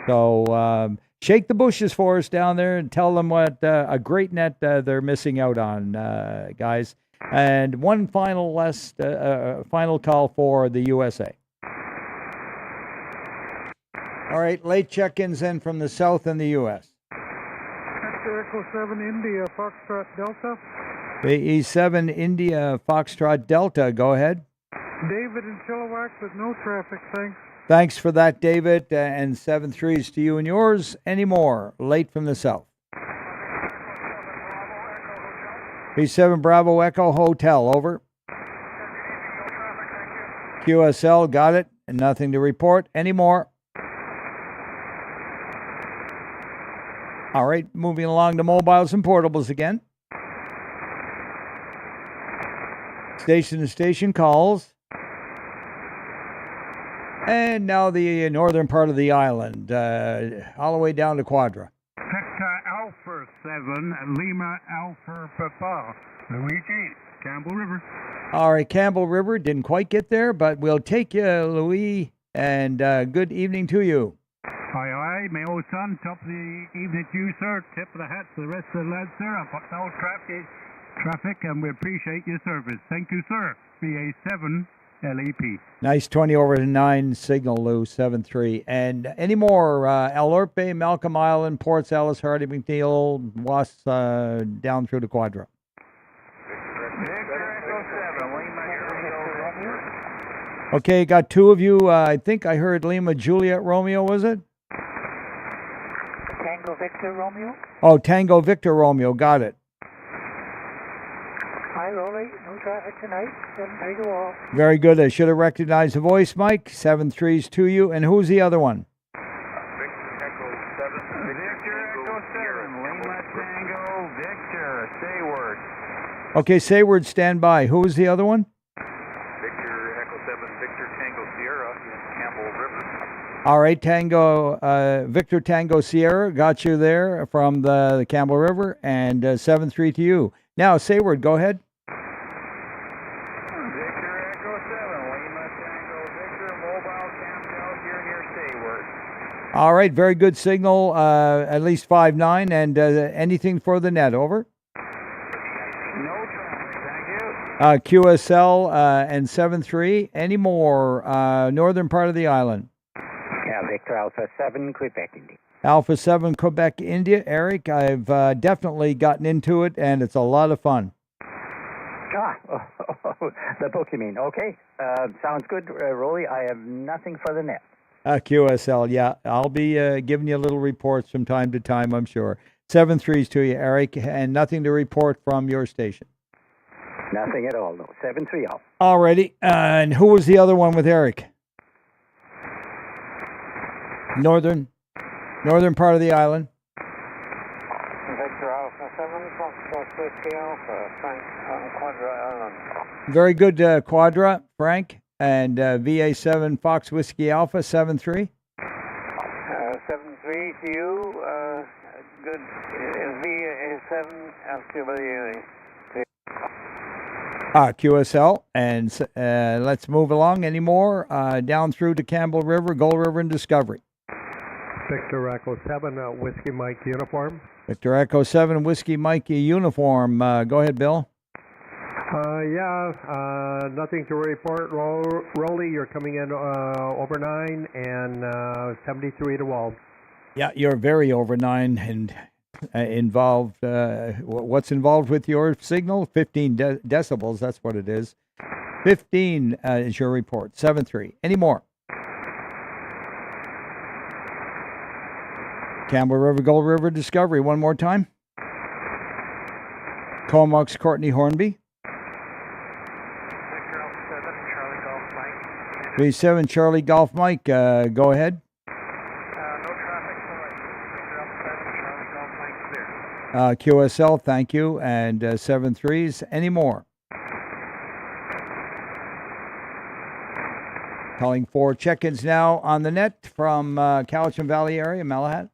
So shake the bushes for us down there and tell them what a great net they're missing out on, guys. And one final final call for the USA. All right, late check-ins in from the south and the U.S. Victor Echo 7 India, Foxtrot Delta. E7 India, Foxtrot Delta, go ahead. David in Chilliwack with no traffic, thanks. Thanks for that, David, and 7-3s to you and yours. Any more late from the south? B7 Bravo Echo Hotel, over. QSL, got it, and nothing to report. Any more? All right, moving along to mobiles and portables again. Station-to-station calls. And now the northern part of the island, all the way down to Quadra. Victor Alpha 7, Lima Alpha Papa, Luigi, Campbell River. All right, Campbell River, didn't quite get there, but we'll take you, Louis, and good evening to you. Aye, aye, my old son, top of the evening to you, sir. Tip of the hat to the rest of the lads, sir. I've got no traffic, and we appreciate your service. Thank you, sir. BA7 LEP. Nice 20/9 signal, Lou, 7-3. And any more, Alorpe, Malcolm Island, Ports Ellis, Hardy, McNeil, Was down through the Quadra. Okay, got 2 of you. I think I heard Lima Juliet Romeo, was it? Tango Victor Romeo. Oh, Tango Victor Romeo, got it. Hi, Roly. No traffic tonight. 7-3 to all. Very good. I should have recognized the voice, Mike. 7-3s to you. And who's the other one? Victor Echo 7, Lima Tango Victor, Sayward. Okay, Sayward, stand by. Who was the other one? Victor Echo 7, Victor Tango Sierra in Campbell River. All right, Tango, Victor Tango Sierra, got you there from the Campbell River, and 7-3 to you. Now, Sayward, go ahead. Victor Echo 7, Lima Tango Victor, mobile camped out here near Sayward. All right, very good signal, at least 5-9, and anything for the net, over? No traffic, thank you. QSL and 7-3, any more, northern part of the island? Yeah, Victor Alpha 7, Quebec, India. Alpha 7, Quebec, India. Eric, I've definitely gotten into it, and it's a lot of fun. The book you mean. Okay, sounds good, Roly. I have nothing for the net. QSL, yeah. I'll be giving you little reports from time to time, I'm sure. 7-3s to you, Eric, and nothing to report from your station. Nothing at all, no. 7-3 off. All righty. And who was the other one with Eric? Northern part of the island. Victor Alpha 7, Foxtrot Whiskey Alpha, Frank on Quadra Island. Very good, Quadra, Frank. And VA7 Fox Whiskey Alpha, 7-3. 7-3 to you. Good. VA7 FW. QSL. And let's move along. Any more? Down through to Campbell River, Gold River, and Discovery. Victor Echo 7, Whiskey Mike uniform. Victor Echo 7, Whiskey Mike uniform. Go ahead, Bill. Nothing to report. Roly, you're coming in over 9 and 73 to Wald. Yeah, you're very over 9 and involved. What's involved with your signal? 15 decibels, that's what it is. 15 is your report. 7-3. Any more? Campbell River, Gold River, Discovery. One more time. Comox, Courtney Hornby. B7 Charlie Golf Mike, go ahead. No traffic, sorry. Victor Alpha 7, Charlie Golf Mike clear. QSL, thank you, and 7-3s. Any more? Calling for check-ins now on the net from Cowichan Valley area, Malahat.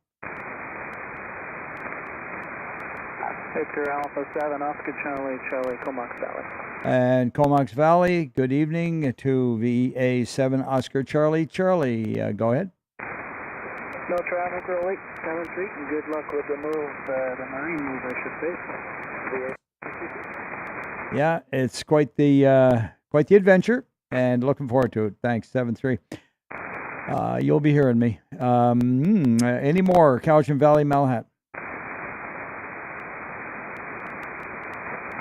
Victor Alpha 7, Oscar Charlie, Charlie, Comox Valley. And Comox Valley, good evening to VA7 Oscar Charlie. Charlie, go ahead. No traffic, Roly, 7-3, and good luck with the move, the marine move, I should say. Yeah, it's quite the adventure, and looking forward to it. Thanks, 7-3. You'll be hearing me. Any more, Cowichan Valley, Malahat?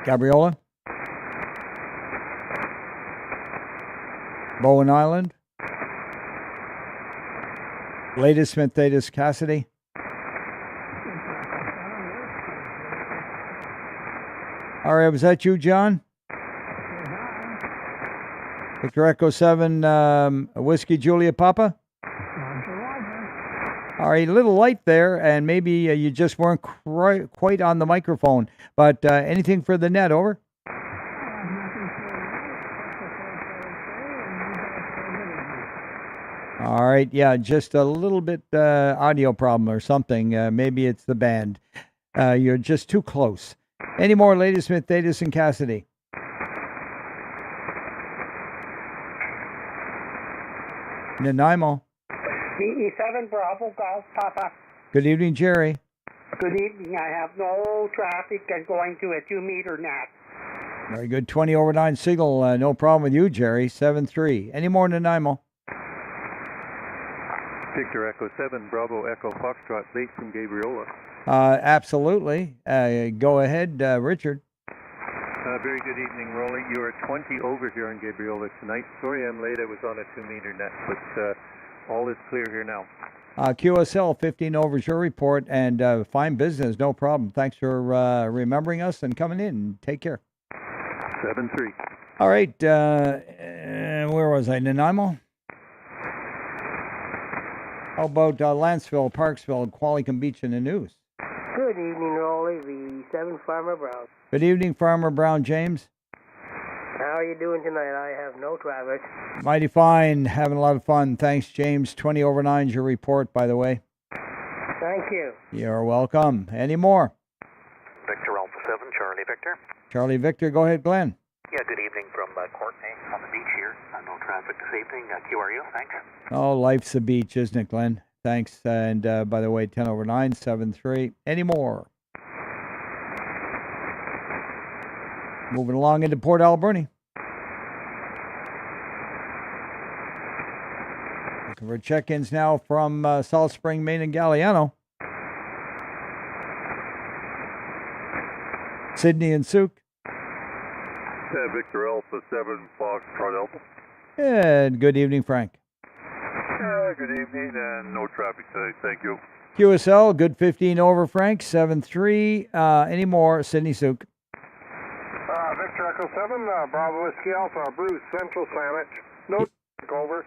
Gabriola? Bowen Island? Latest Smith Thetis Cassidy? All right, was that you, John? Victor Echo 7, Whiskey Julia Papa? All right, a little light there, and maybe you just weren't quite on the microphone. But anything for the net, over? All right, yeah, just a little bit audio problem or something. Maybe it's the band. You're just too close. Any more, Lady Smith, Thetis, and Cassidy? Nanaimo. BE7 Bravo Golf Papa. Good evening, Jerry. Good evening. I have no traffic and going to a 2-meter net. Very good. 20/9 signal. No problem with you, Jerry. 7-3. Any more, Nanaimo? Victor Echo 7 Bravo Echo Foxtrot late from Gabriola. Absolutely. Go ahead, Richard. Very good evening, Roly. You are 20 over here in Gabriola tonight. Sorry I'm late. I was on a 2-meter net, but all is clear here now. QSL 15 over is your report, and fine business, no problem. Thanks for remembering us and coming in. Take care. 7-3. All right. Where was I? Nanaimo? How about Lanceville, Parksville, Qualicum Beach in the news? Good evening, Roly. V7 Farmer Brown. Good evening, Farmer Brown. James? How are you doing tonight? I have no traffic. Mighty fine. Having a lot of fun. Thanks, James. 20/9 is your report, by the way. Thank you. You're welcome. Any more? Victor Alpha 7, Charlie Victor. Charlie Victor. Go ahead, Glenn. Yeah, good evening from Courtney on the beach here. No traffic this evening. QRU, thanks. Oh, life's a beach, isn't it, Glenn? Thanks. And by the way, 10/9, 7-3. Any more? Moving along into Port Alberni. Looking for check-ins now from Salt Spring, Maine, and Galliano. Sydney and Souk. Victor Alpha 7 Foxtrot Alpha. And good evening, Frank. Good evening, and no traffic today. Thank you. QSL, good 15 over, Frank. 7-3. Any more? Sydney Souk. Victor Echo 7, Bravo Whiskey Alpha, Bruce, Central Sandwich. No over.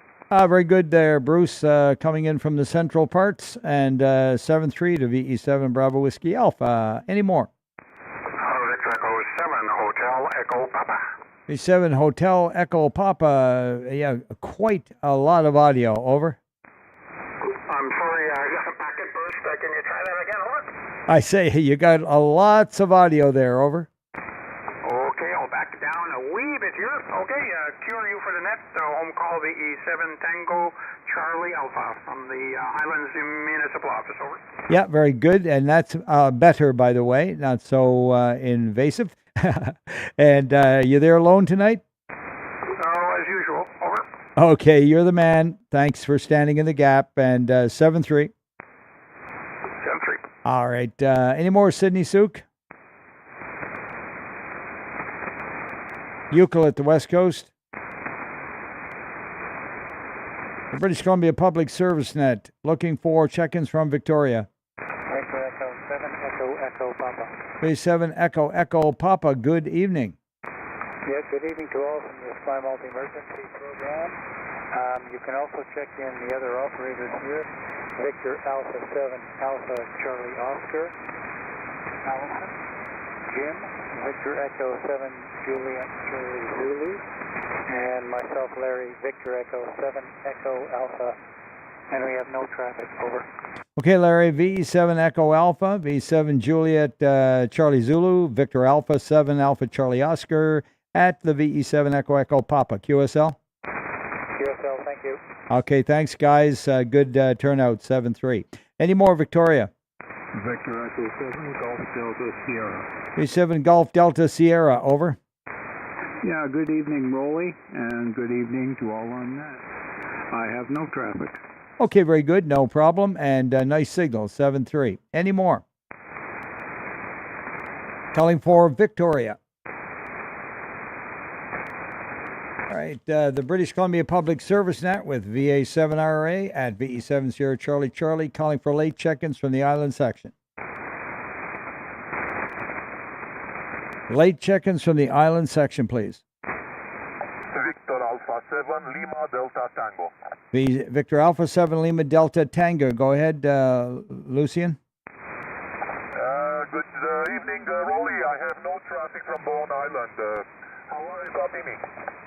Very good there, Bruce, coming in from the central parts. And 7-3 to VE7 Bravo Whiskey Alpha. Any more? Victor Echo 7, Hotel Echo Papa. VE7 Hotel Echo Papa. Yeah, quite a lot of audio. Over. I'm sorry, I got a packet burst. Can you try that again? Over. I say, you got lots of audio there. Over. Okay, I'll back it down a wee bit here. Okay, QRU for the net, home call VE7 Tango Charlie Alpha from the Highlands Municipal Office, over. Yeah, very good, and that's better, by the way, not so invasive. And you there alone tonight? As usual, over. Okay, you're the man. Thanks for standing in the gap, and 7-3. 7-3. All right, any more, Sydney Souk? Euclid at the West Coast. The British Columbia Public Service Net, looking for check-ins from Victoria. Victor Echo 7, Echo Papa. B7 Echo Papa, good evening. Yes, good evening to all from the Spy Multi-Emergency Program. You can also check in the other operators here. Victor Alpha 7, Alpha Charlie Oscar. Allison, Jim, Victor Echo 7 Juliet Charlie Zulu, and myself Larry, Victor Echo 7 Echo Alpha, and we have no traffic. Over. Okay, Larry, VE7 Echo Alpha, V7 Juliet Charlie Zulu, Victor Alpha 7 Alpha Charlie Oscar at the VE7 Echo Papa. QSL? QSL, thank you. Okay, thanks, guys. Good turnout, 7-3. Any more, Victoria? Victor Echo 7 Golf Delta Sierra. V7 Golf Delta Sierra, over. Yeah, good evening, Roly, and good evening to all on that. I have no traffic. Okay, very good, no problem, and nice signal, 7-3. Any more? Calling for Victoria. All right, the British Columbia Public Service Net with VA7RA at VE7 Sierra Charlie Charlie, calling for late check-ins from the island section. Late check-ins from the island section, please. Victor Alpha 7 Lima Delta Tango. Victor Alpha 7 Lima Delta Tango. Go ahead, Lucian. Good evening, Roly. I have no traffic from Bowen Island. How are you copy me?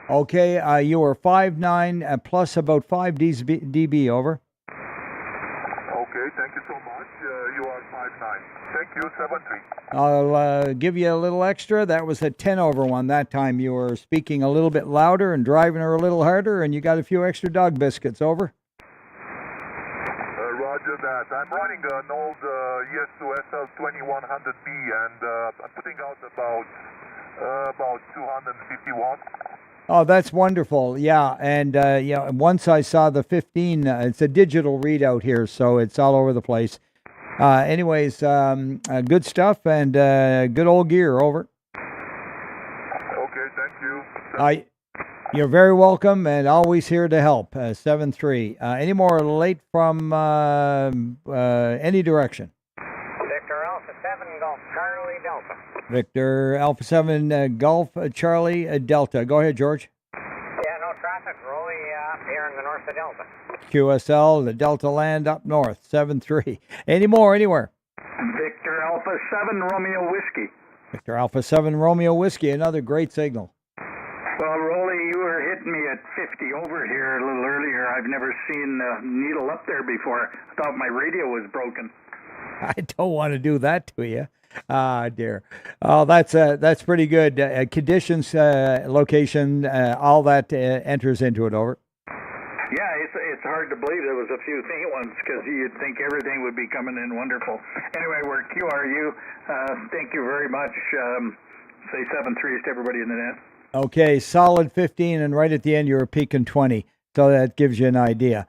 Okay, you are 5.9 plus about 5 dB, over. Okay, thank you so much. You are 5.9. Thank you, 7-3. I'll give you a little extra. That was a 10 over one that time. You were speaking a little bit louder and driving her a little harder, and you got a few extra dog biscuits, over. Roger that. I'm running an old ES2 SL2100B, and I'm putting out about 250 watts. Oh, that's wonderful. Yeah, and yeah, once I saw the 15, it's a digital readout here, so it's all over the place. Anyways, good stuff and good old gear, over. Okay, thank you. You're very welcome and always here to help. 7-3. Any more late from any direction? Victor Alpha 7 Golf Charlie Delta. Victor Alpha 7 Golf Charlie Delta. Go ahead, George. Yeah, no traffic. Roly up here in the north of Delta. QSL, the Delta land up north. 7-3. Any more anywhere? Victor Alpha 7 Romeo Whiskey. Victor Alpha 7 Romeo Whiskey. Another great signal. Well, Roly, you were hitting me at 50 over here a little earlier. I've never seen a needle up there before. I thought my radio was broken. I don't want to do that to you. Ah, dear. Oh, that's pretty good. Conditions, location, all that enters into it, over. Yeah, it's hard to believe there was a few faint ones because you'd think everything would be coming in wonderful. Anyway, we're QRU. Thank you very much. Say 7-3 to everybody in the net. Okay, solid 15, and right at the end you were peaking 20. So that gives you an idea.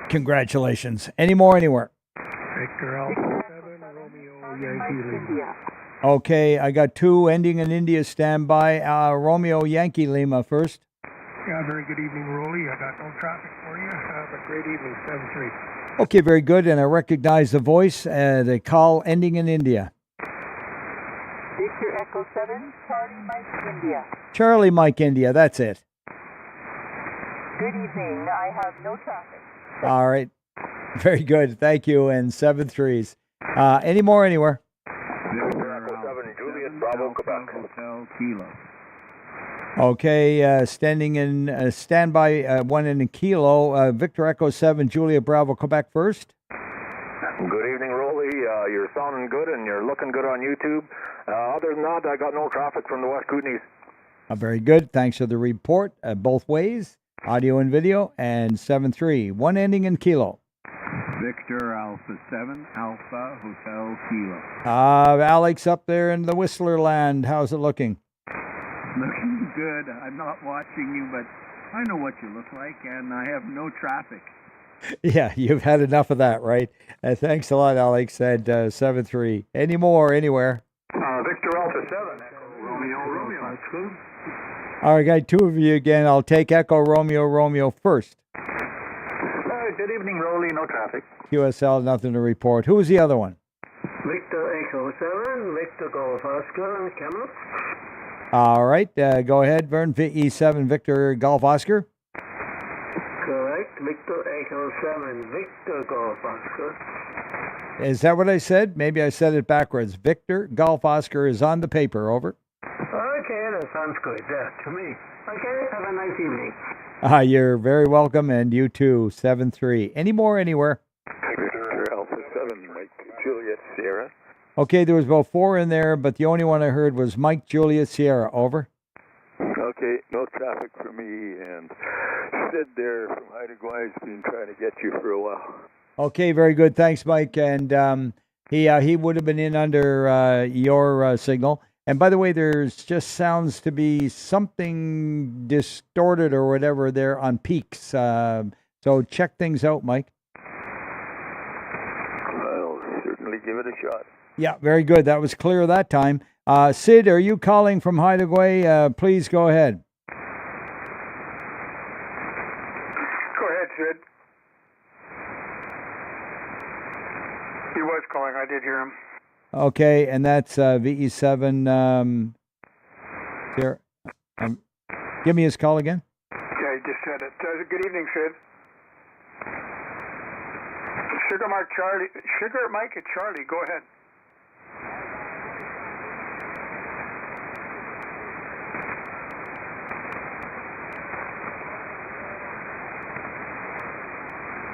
Congratulations. Any more anywhere? Victor Alpha 7 Romeo Yankee Lima. Okay, I got 2 ending in India standby. Romeo Yankee Lima first. Yeah, very good evening, Roly. I got no traffic for you. Have a great evening, 7-3. Okay, very good, and I recognize the voice. The call ending in India. Victor Echo 7, Charlie Mike India. Charlie Mike India, that's it. Good evening. I have no traffic. All right. Very good. Thank you. And 7-3s. Any more anywhere? Victor Echo 7 Juliet Bravo Quebec. Hotel Kilo. Okay, standing in standby 1 in a kilo. Victor Echo 7 Juliet Bravo Quebec first. Good evening, Roly. You're sounding good and you're looking good on YouTube. Other than that, I got no traffic from the West Kootenays. Very good. Thanks for the report both ways, audio and video, and 7-3. 1 ending in kilo. Victor Alpha 7 Alpha Hotel Kilo. Alex up there in the Whistler land. How's it looking? Looking good. I'm not watching you, but I know what you look like, and I have no traffic. Yeah, you've had enough of that, right? Thanks a lot, Alex. Said 7-3. Any more anywhere? Victor Alpha 7 Echo Romeo. All right, got 2 of you again. I'll take Echo Romeo first. Good evening, Roly. No traffic. QSL, nothing to report. Who was the other one? Victor Echo 7, Victor Golf Oscar, Camelot. All right, go ahead, Vern. VE7 Victor Golf Oscar. Correct. correct. Victor Echo 7, Victor Golf Oscar. Is that what I said? Maybe I said it backwards. Victor Golf Oscar is on the paper. Over. Okay, that sounds good to me. Okay, have a nice evening. You're very welcome, and you too, 7-3. Any more anywhere? Victor Alpha 7, Mike Juliet Sierra. Okay, there was about 4 in there, but the only one I heard was Mike Juliet Sierra. Over. Okay, no traffic for me, and Sid there from Haida Gwaii has been trying to get you for a while. Okay, very good. Thanks, Mike. And he would have been in under your signal. And by the way, there's just sounds to be something distorted or whatever there on peaks. So check things out, Mike. I'll certainly give it a shot. Yeah, very good. That was clear that time. Sid, are you calling from Haida Gwaii? Please go ahead. Go ahead, Sid. He was calling. I did hear him. Okay, and that's VE7. Here, give me his call again. Yeah, he just said it. Good evening, Sid. Sugar Mike at Charlie. Go ahead.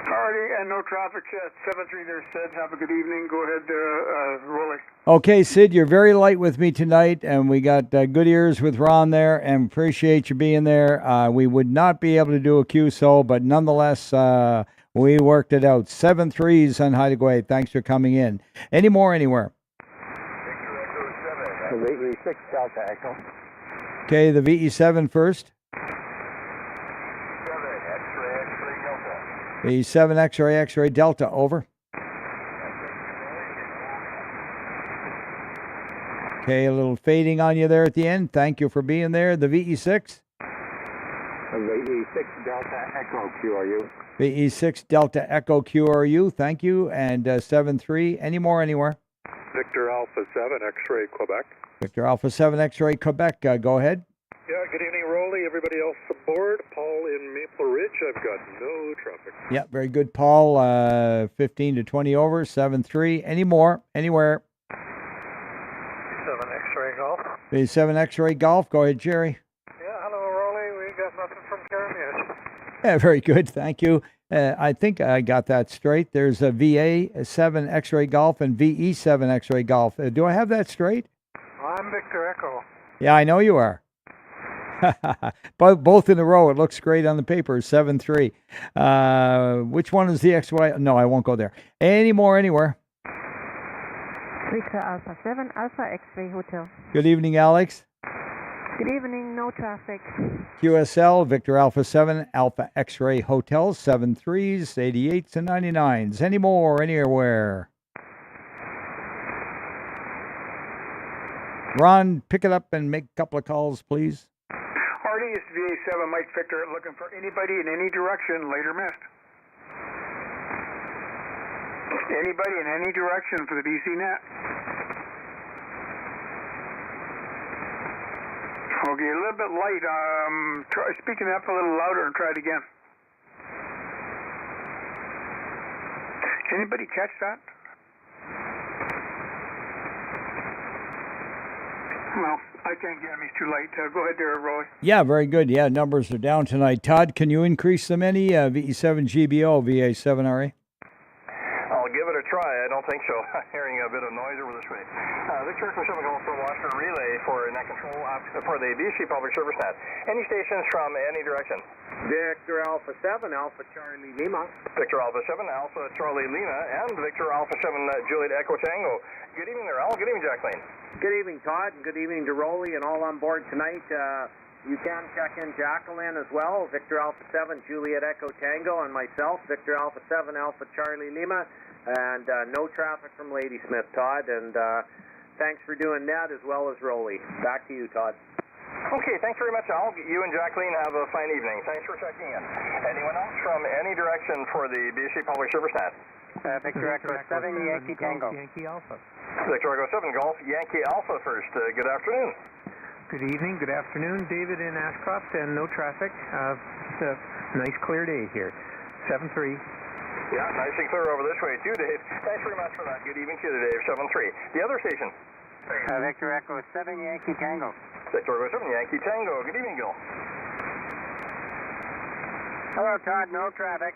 Alrighty, and no traffic yet. 7-3 there, Sid. Have a good evening. Go ahead, Roly. Okay, Sid, you're very light with me tonight, and we got good ears with Ron there, and appreciate you being there. We would not be able to do a QSO, but nonetheless, we worked it out. 7-3s on Haida Gwaii. Thanks for coming in. Any more anywhere? VE6 Delta Echo. Okay, the VE7 first. VE7 X-ray Delta, over. Okay, a little fading on you there at the end. Thank you for being there. The VE6? VE6 Delta Echo QRU. VE6 Delta Echo QRU, thank you. And 7-3, any more anywhere? Victor Alpha 7 X-ray Quebec. Victor Alpha 7 X-ray Quebec, go ahead. Yeah, good evening, Roly. Everybody else aboard. Paul in Maple Ridge. I've got no traffic. Yeah, very good, Paul. 15 to 20 over, 7-3. Any more? Anywhere? 7 X-ray Golf. V7 X-ray Golf. Go ahead, Jerry. Yeah, hello, Roly. We got nothing from Karen yet. Yeah, very good. Thank you. I think I got that straight. There's a VA7 X-ray Golf and VE7 X-ray Golf. Do I have that straight? I'm Victor Echo. Yeah, I know you are. Both in a row. It looks great on the paper. 7-3. Which one is the XY? No, I won't go there. Any more anywhere? Victor Alpha 7 Alpha X-ray Hotel. Good evening, Alex. Good evening. No traffic. QSL Victor Alpha 7 Alpha X-ray Hotel. 7-3s, 88s, and 99s. Any more anywhere? Ron, pick it up and make a couple of calls, please. Hardy, it's VA7 Mike Victor looking for anybody in any direction, later missed. Anybody in any direction for the BC net. Okay, a little bit light. Try speaking up a little louder and try it again. Anybody catch that? No, I can't get him. He's too late. Go ahead there, Roy. Yeah, very good. Yeah, numbers are down tonight. Todd, can you increase them any? VE7 GBO, VA7RA? I'll give it a try. I don't think so. I'm hearing a bit of noise over this way. Victor Echo 7 Golf for Washington relay for net control for the BC Public Service Net. Any stations from any direction? Victor Alpha 7 Alpha Charlie Lima. Victor Alpha 7 Alpha Charlie Lima and Victor Alpha 7 Juliet Echo Tango. Good evening there, Al. Good evening, Jacqueline. Good evening, Todd, and good evening to Roly and all on board tonight. You can check in Jacqueline as well, Victor Alpha 7 Juliet Echo Tango, and myself, Victor Alpha 7 Alpha Charlie Lima, and no traffic from Ladysmith, Todd, and thanks for doing that as well as Roly. Back to you, Todd. Okay, thanks very much, Al. You and Jacqueline have a fine evening. Thanks for checking in. Anyone else from any direction for the BC Public Service Net? Victor Echo 7 Yankee Tango. Yankee Alpha. Victor Echo 7 Golf Yankee Alpha first. Good afternoon. Good evening, good afternoon. David in Ashcroft and no traffic. It's a nice clear day here. 7-3. Yeah, nice and clear over this way too, Dave. Thanks very much for that. Good evening to you, Dave. 7-3. The other station. Victor Echo 7 Yankee Tango. Victor Echo 7 Yankee Tango. Good evening, Gil. Hello, Todd. No traffic.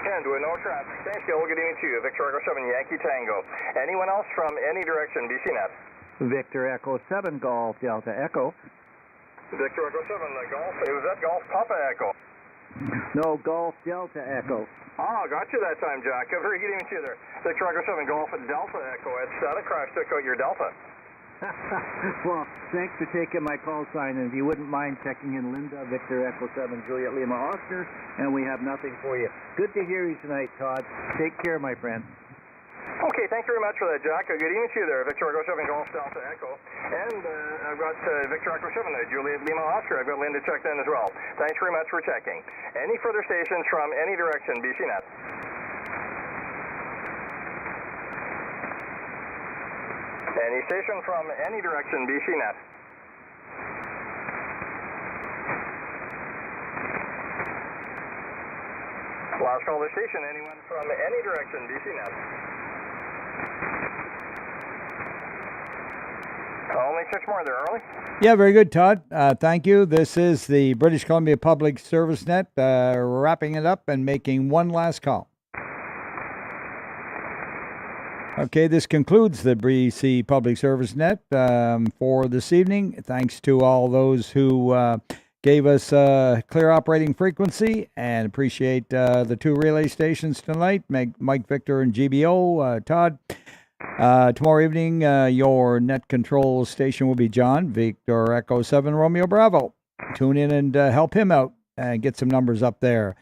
Can do it. No traffic. Thanks, Gil. Good evening to you. Victor Echo 7 Yankee Tango. Anyone else from any direction? BCNet. Victor Echo 7 Golf Delta Echo. Victor Echo 7 Golf. Was that Golf Papa Echo? No, Golf Delta Echo. Oh, got you that time, Jack. Very good evening to you there. Victor Echo 7 Golf at Delta Echo. At static crash took out your Delta. Well, thanks for taking my call sign, and if you wouldn't mind checking in Linda, Victor Echo 7 Juliet Lima Oscar, and we have nothing for you. Good to hear you tonight, Todd. Take care, my friend. Okay, thank you very much for that, Jack. Good evening to you there, Victor Echo 7 Golf Delta Echo. And I've got Victor Echo 7 Juliet Lima Oscar. I've got Linda checked in as well. Thanks very much for checking. Any further stations from any direction, BCNet? Any station from any direction, BCNet? Last call to station. Anyone from any direction, BCNet? Only 6 more there, Roly. Yeah, very good, Todd. Thank you. This is the British Columbia Public Service Net, wrapping it up and making one last call. Okay, this concludes the BC Public Service Net for this evening. Thanks to all those who gave us clear operating frequency, and appreciate the 2 relay stations tonight, Mike, Victor, and GBO. Todd, tomorrow evening, your net control station will be John, Victor Echo 7 Romeo Bravo. Tune in and help him out and get some numbers up there.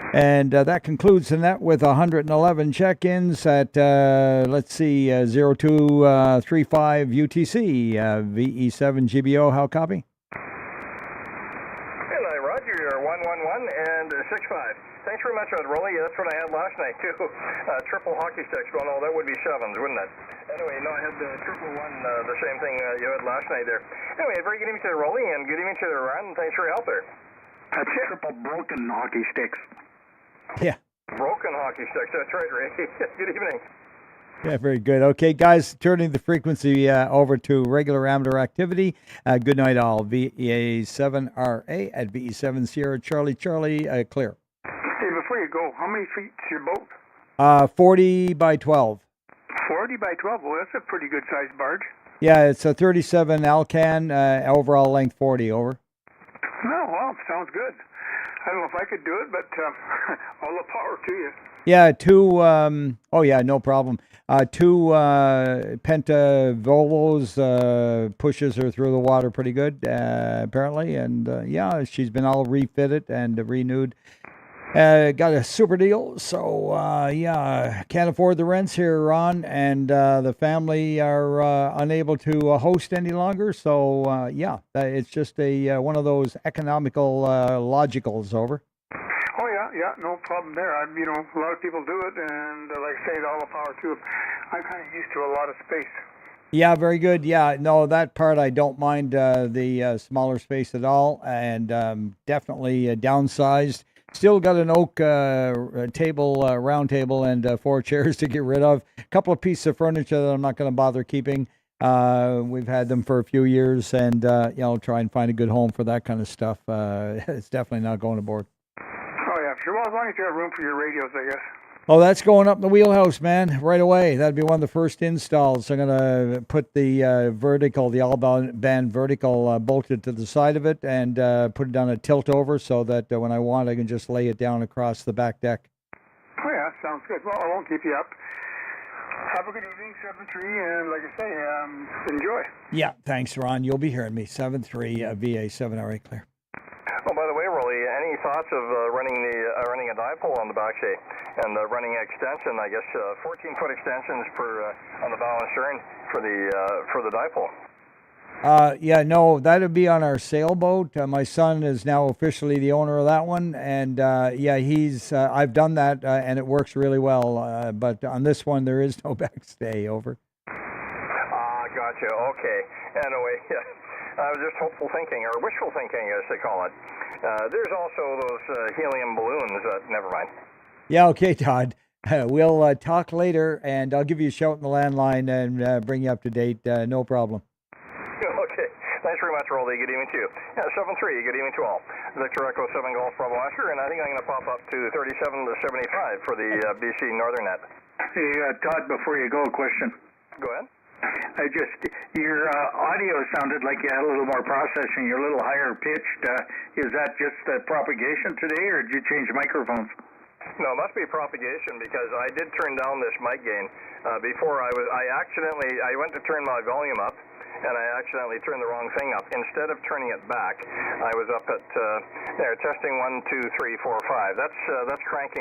And that concludes the net with 111 check-ins at, let's see, 0235 UTC, VE7 GBO. How copy? And Roger, you're 111 and 65. Thanks very much, Roly. That's what I had last night, too. Triple hockey sticks. Well, no, that would be 7s, wouldn't it? Anyway, no, I had the triple one, the same thing you had last night there. Anyway, very good evening to Roly, and good evening to the Ron. Thanks for your help there. Triple broken hockey sticks. Yeah. Broken hockey sticks. That's right, Ray. Good evening. Yeah, very good. Okay, guys, turning the frequency over to regular amateur activity. Good night, all. VEA7RA at VE7 Sierra Charlie clear. Hey, before you go, how many feet's your boat? 40 by 12. 40 by 12? Well, that's a pretty good sized barge. Yeah, it's a 37 Alcan, overall length 40, over. Oh, well, sounds good. I don't know if I could do it, but all the power to you. Yeah, 2, oh yeah, no problem. 2 Penta Volvos pushes her through the water pretty good, apparently. And yeah, she's been all refitted and renewed. Got a super deal, so yeah, can't afford the rents here, Ron, and the family are unable to host any longer. So yeah, it's just a one of those economical logicals, over. Oh yeah, no problem there. A lot of people do it, and like I say, all the power to them. I'm kind of used to a lot of space. Yeah, very good. Yeah, no, that part I don't mind the smaller space at all, and definitely downsized. Still got an oak table, round table, and 4 chairs to get rid of. A couple of pieces of furniture that I'm not going to bother keeping. We've had them for a few years, and I'll try and find a good home for that kind of stuff. It's definitely not going aboard. Oh yeah, sure. Well, as long as you have room for your radios, I guess. Oh, that's going up in the wheelhouse, man, right away. That'd be one of the first installs. I'm going to put the vertical, the all-band vertical bolted to the side of it, and put it on a tilt over so that when I want, I can just lay it down across the back deck. Oh, yeah, sounds good. Well, I won't keep you up. Have a good evening, 7-3, and like I say, enjoy. Yeah, thanks, Ron. You'll be hearing me. 7-3, VA7RA clear. Oh, by the way, Roly, any thoughts of running a dipole on the back bay and running extension? I guess 14-foot extensions on the bow and stern for the dipole. Yeah, no, that would be on our sailboat. My son is now officially the owner of that one, and yeah, I've done that, and it works really well. But on this one, there is no backstay, over. Gotcha. Okay. Anyway, yeah. I was just hopeful thinking, or wishful thinking, as they call it. There's also those helium balloons. Never mind. Yeah, okay, Todd. We'll talk later, and I'll give you a shout in the landline and bring you up to date. No problem. Okay. Thanks very much, Roly. Good evening to you. Yeah, 7-3. Good evening to all. Victor Echo 7 Golf Bravo Oscar, and I think I'm going to pop up to 37 to 75 for the BC Northern Net. Hey, Todd, before you go, a question. Go ahead. Your audio sounded like you had a little more processing. You're a little higher pitched. Is that just the propagation today, or did you change microphones? No, it must be propagation because I did turn down this mic gain before. I went to turn my volume up, and I accidentally turned the wrong thing up. Instead of turning it back, I was up at testing 1, 2, 3, 4, 5. That's cranking